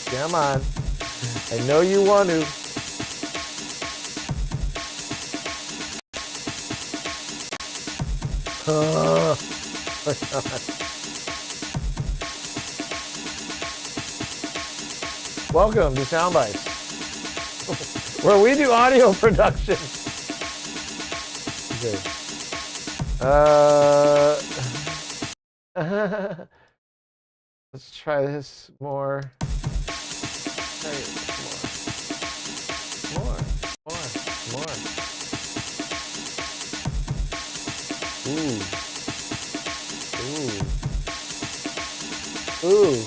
Come on. I know you want to. Oh my God. Welcome to Soundbites, where we do audio production. Okay. Let's try this more. Try it more. Ooh. Ooh.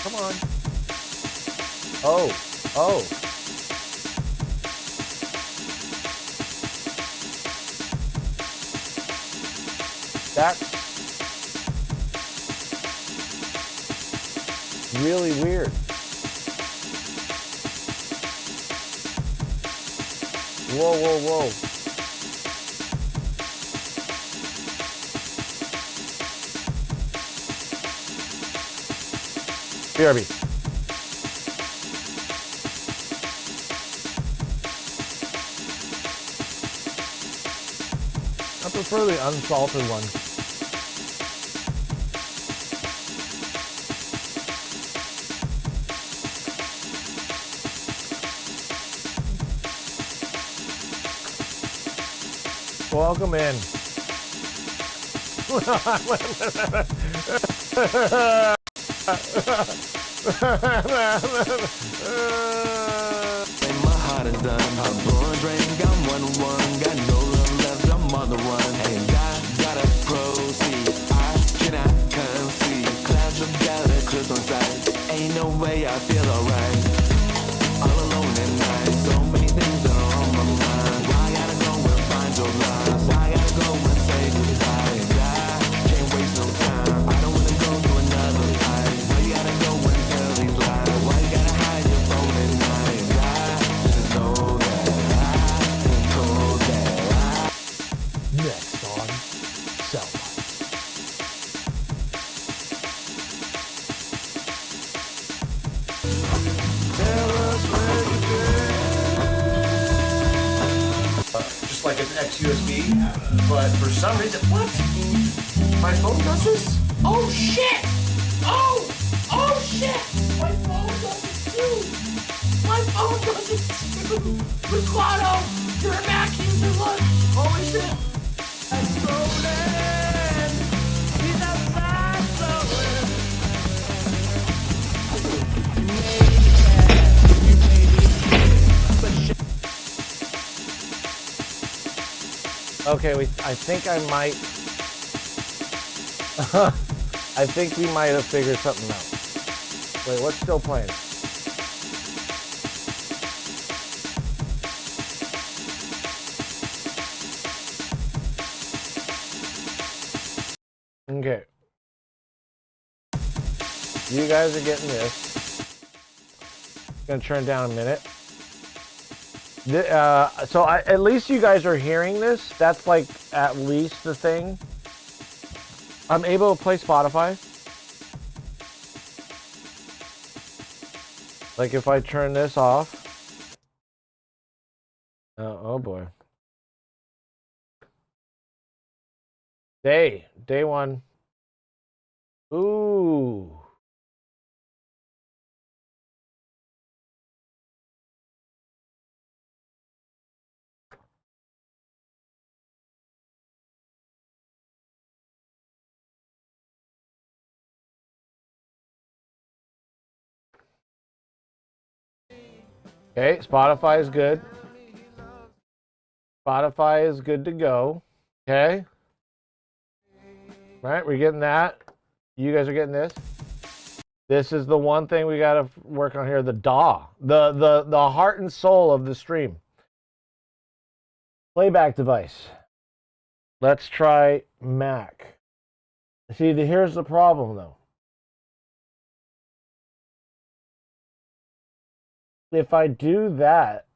Come on. Oh. That's really weird. Whoa. BRB. I prefer the unsalted one. Welcome in. part is done. I'm blowing drink, I'm 1-1. Got no love left, I'm on the run. And I gotta proceed, I cannot concede. Clouds of doubt eclipse on sight. Ain't no way I feel alright. All alone at night, so many things that are on my mind. Why I gotta go and find your lies? Why I gotta go and say goodbye? And I can't waste no time. I don't wanna go to another life. Why you gotta go and tell these lies? Why you gotta hide your phone at night? And I just know that I've been told that Next on Selma. Just like an ex-USB, but for some reason, what? My phone does this? Oh shit! Oh shit! My phone does it too! My phone does it too! Ricardo, you're a Mac user, look! Holy shit! I'm stolen! He's outside stolen! You made me sad, you made me sick, but shit. Okay, I think I might. I think we might have figured something out. Wait, what's still playing? Okay. You guys are getting this. Gonna turn down a minute. So at least you guys are hearing this. That's like at least the thing. I'm able to play Spotify. Like if I turn this off. Oh boy. Day 1. Ooh. Okay, Spotify is good. Spotify is good to go. Okay. Right, we're getting that. You guys are getting this. This is the one thing we got to work on here, the DAW. The heart and soul of the stream. Playback device. Let's try Mac. See, here's the problem though. If I do that,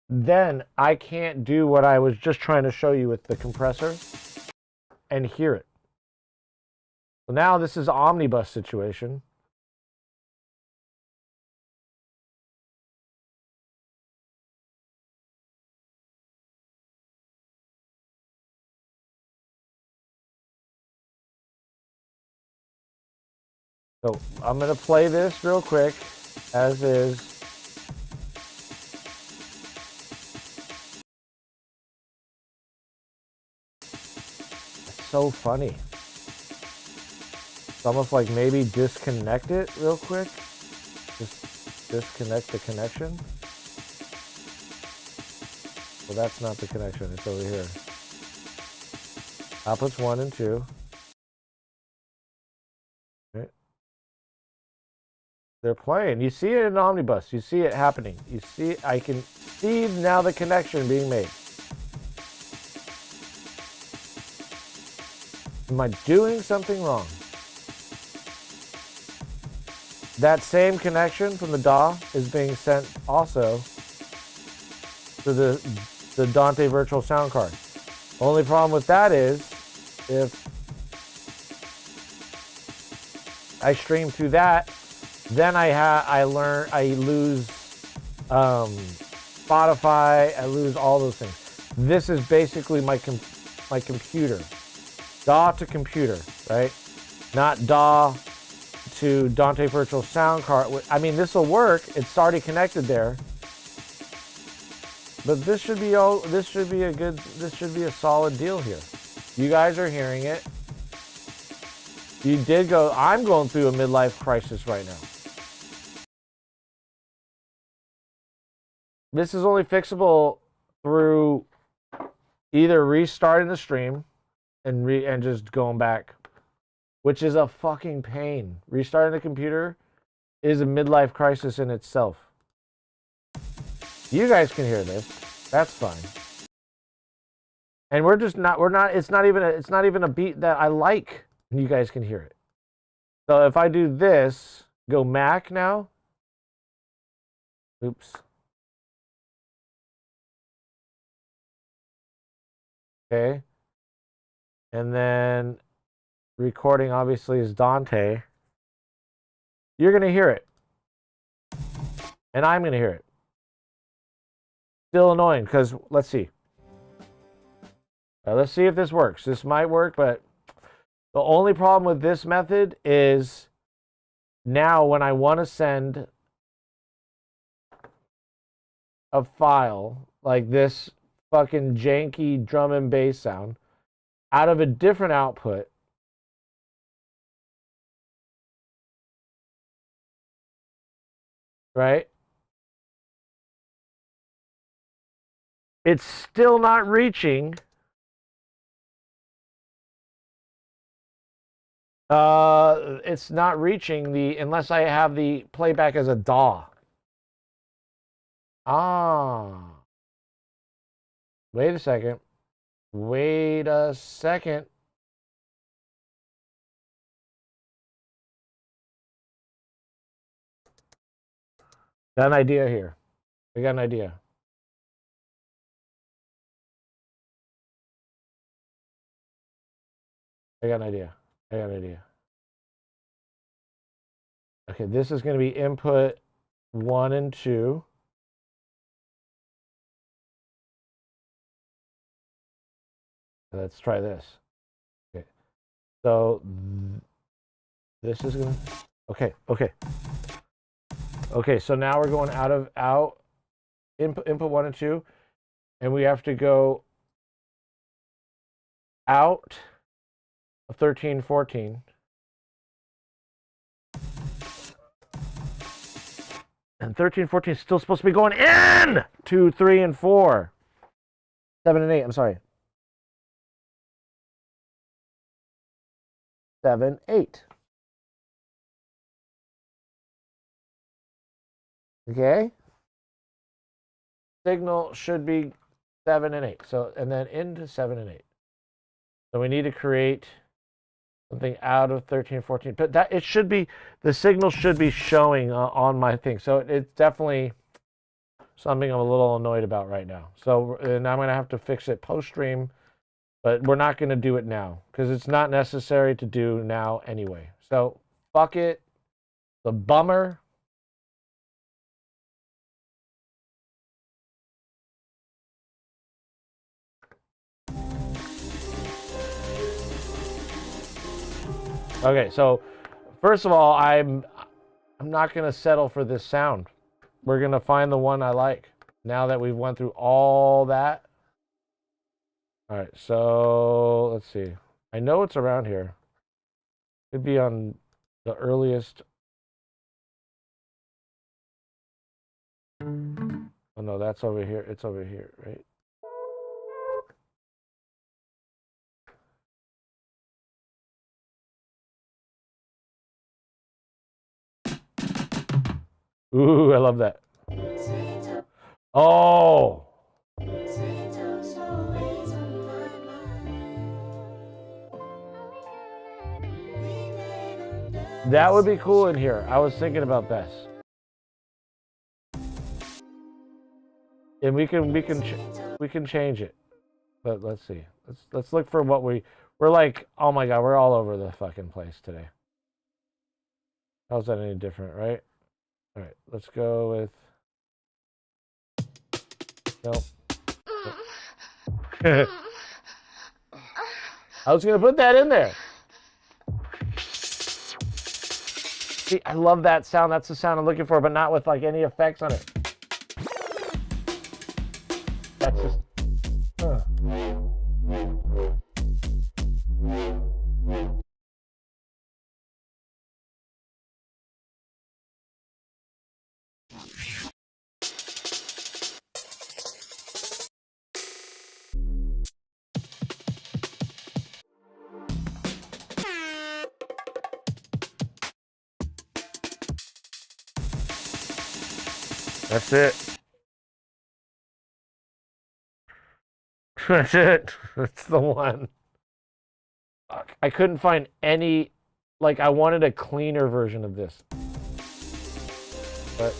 then I can't do what I was just trying to show you with the compressor and hear it. So now this is an omnibus situation. So I'm going to play this real quick as is. It's so funny. It's almost like maybe disconnect it real quick. Just disconnect the connection. Well, that's not the connection. It's over here. Outputs 1 and 2. Okay. They're playing. You see it in Omnibus. You see it happening. You see, I can see now the connection being made. Am I doing something wrong? That same connection from the DAW is being sent also to the Dante virtual sound card. Only problem with that is if I stream through that, then I lose Spotify, I lose all those things. This is basically my computer. DAW to computer, right? Not DAW to Dante Virtual Sound Card. I mean, this will work. It's already connected there. But this should be a solid deal here. You guys are hearing it. I'm going through a midlife crisis right now. This is only fixable through either restarting the stream and just going back, which is a fucking pain. Restarting the computer is a midlife crisis in itself. You guys can hear this. That's fine. And it's not even a beat that I like. You guys can hear it. So if I do this, go Mac now. Oops. Okay. And then recording obviously is Dante. You're going to hear it. And I'm going to hear it. Still annoying because let's see. Let's see if this works. This might work, but the only problem with this method is now when I want to send a file like this fucking janky drum and bass sound out of a different output, right? It's still not reaching. It's not reaching unless I have the playback as a DAW. Wait a second. Wait a second. Got an idea here. I got an idea. I got an idea. Okay, this is going to be input 1 and 2. Let's try this. Okay. So this is going to Okay, so now we're going out input 1 and 2, and we have to go out of 13, 14. And 13, 14 is still supposed to be going in 2, 3, and 4. 7 and 8, I'm sorry. 7, 8. Okay. Signal should be 7 and 8. So, and then into 7 and 8. So we need to create something out of 13, 14. But that it should be, the signal should be showing on my thing. So it's definitely something I'm a little annoyed about right now. So, and I'm going to have to fix it post-stream. But we're not going to do it now because it's not necessary to do now anyway. So, fuck it. The bummer. Okay, so first of all, I'm not going to settle for this sound. We're going to find the one I like. Now that we've went through all that. All right, so let's see. I know it's around here. It'd be on the earliest. Oh no, that's over here. It's over here, right? Ooh, I love that. Oh. That would be cool in here. I was thinking about this. And we can change it. But let's see. Let's look for what we're like, oh my god, we're all over the fucking place today. How's that any different, right? All right, let's go with nope. I was gonna put that in there. See, I love that sound. That's the sound I'm looking for, but not with like any effects on it. That's just. That's it. That's it. That's the one. I couldn't find any, like, I wanted a cleaner version of this. But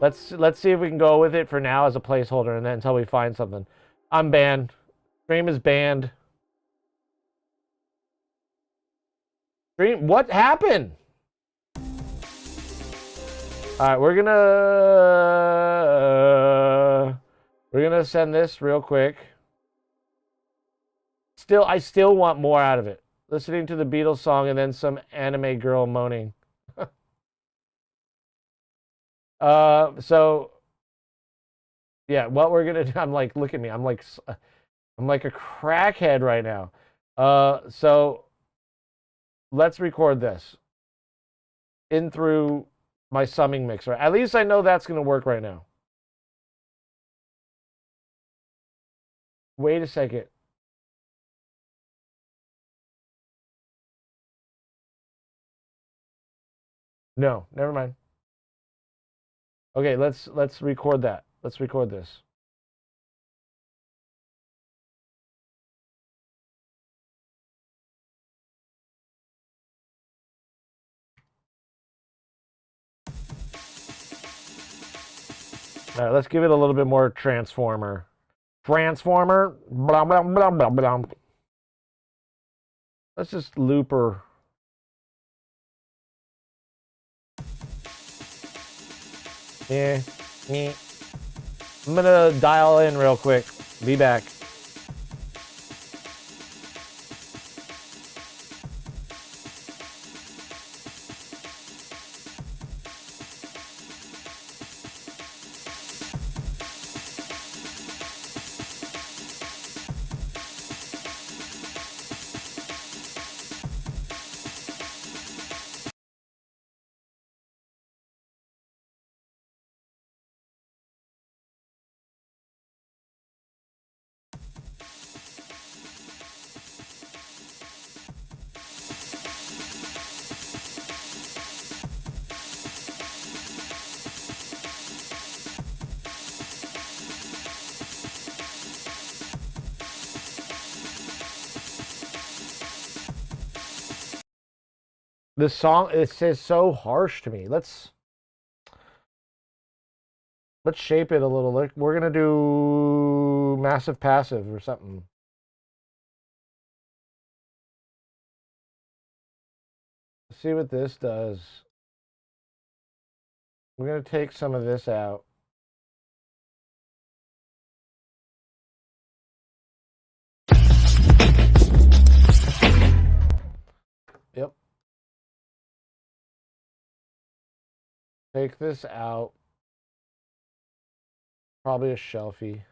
let's see if we can go with it for now as a placeholder, and then until we find something. I'm banned. Stream is banned. Stream, what happened? All right, we're gonna send this real quick. I still want more out of it. Listening to the Beatles song and then some anime girl moaning. So yeah, what we're gonna do? I'm like, look at me. I'm like a crackhead right now. So let's record this in through my summing mixer. At least I know that's gonna work right now. Wait a second. No, never mind. Okay, let's record that. Let's record this. All right, let's give it a little bit more transformer. Transformer. Blah, blah, blah, blah, blah. Let's just loop her. Yeah. I'm gonna dial in real quick. Be back. This song, it says so harsh to me. Let's shape it a little. We're gonna do massive passive or something. Let's see what this does. We're gonna take some of this out. Yep. Take this out. Probably a shelfie.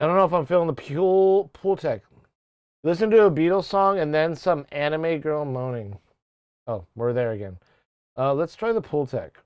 I don't know if I'm feeling the pool tech. Listen to a Beatles song and then some anime girl moaning. Oh, we're there again. Let's try the pool tech.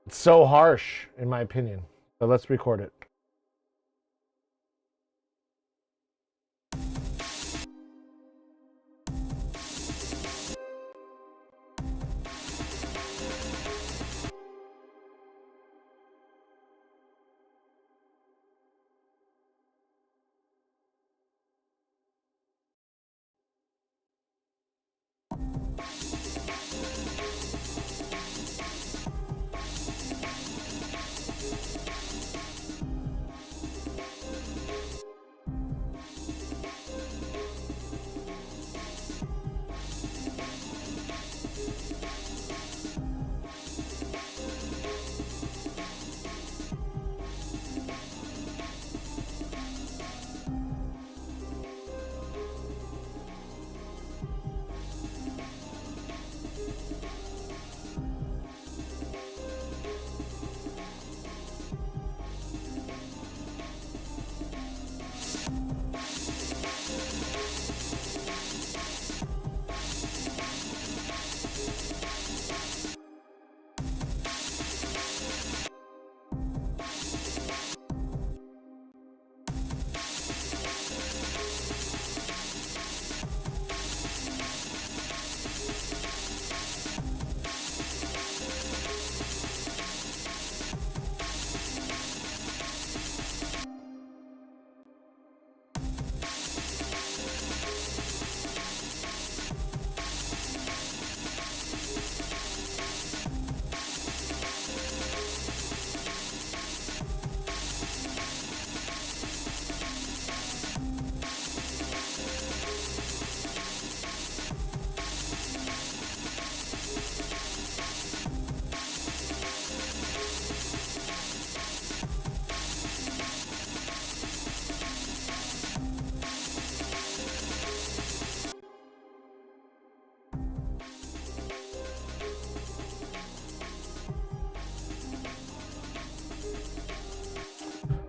It's so harsh, in my opinion. But let's record it.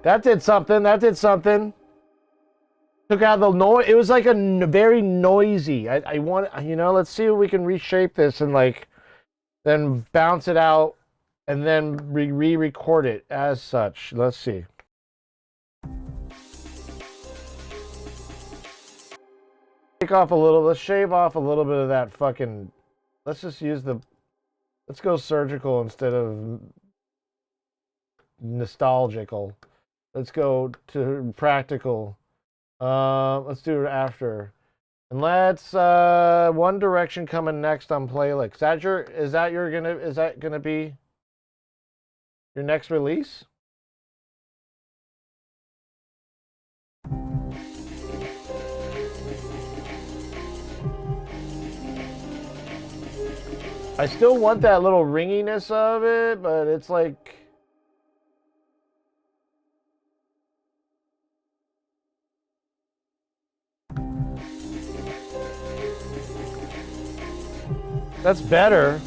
That did something. That did something. Took out the noise. It was like a very noisy. I want, you know, let's see if we can reshape this and like then bounce it out and then re-record it as such. Let's see. Take off a little. Let's shave off a little bit of that fucking. Let's just use the. Let's go surgical instead of nostalgical. Let's go to practical. Let's do it after. And let's One Direction coming next on playlist. Is that gonna be your next release? I still want that little ringiness of it, but it's like that's better.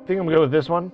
think I'm gonna go with this one.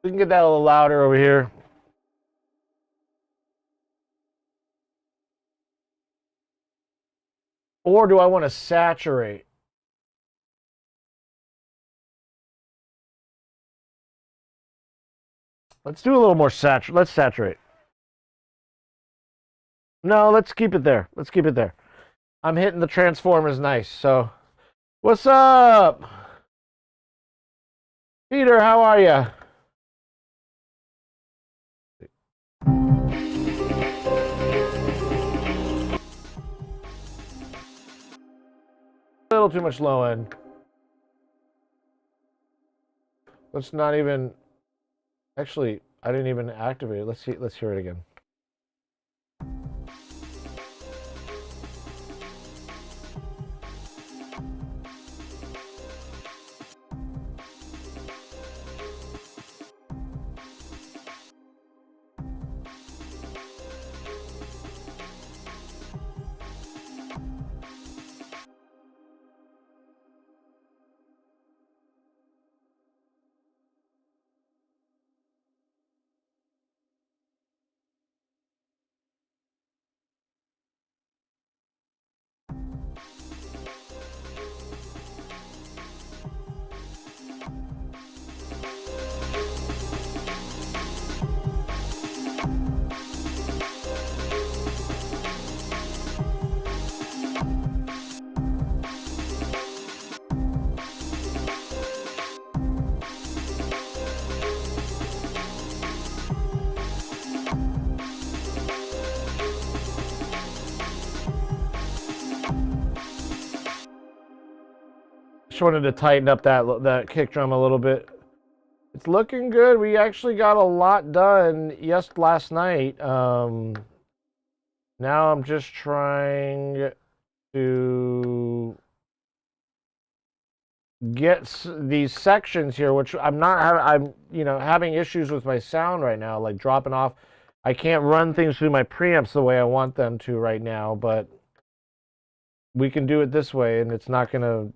We can get that a little louder over here. Or do I want to saturate? Let's do a little more saturate. Let's saturate. No, let's keep it there. Let's keep it there. I'm hitting the transformers nice. So, what's up? Peter, how are you? A little too much low end. Let's not even... Actually, I didn't even activate it. Let's see. Let's hear it again. Just wanted to tighten up that kick drum a little bit. It's looking good. We actually got a lot done last night. Now I'm just trying to get these sections here, which I'm having issues with my sound right now, like dropping off. I can't run things through my preamps the way I want them to right now, but we can do it this way, and it's not going to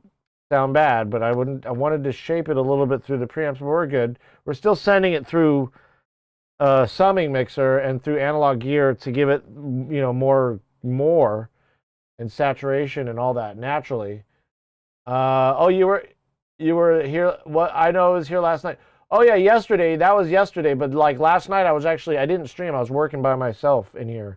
sound bad. But I wanted to shape it a little bit through the preamps, but we're good. We're still sending it through a summing mixer and through analog gear to give it, more and saturation and all that naturally. Oh, you were here. What I know was here last night. Oh yeah, yesterday. That was yesterday. But like last night, I didn't stream. I was working by myself in here.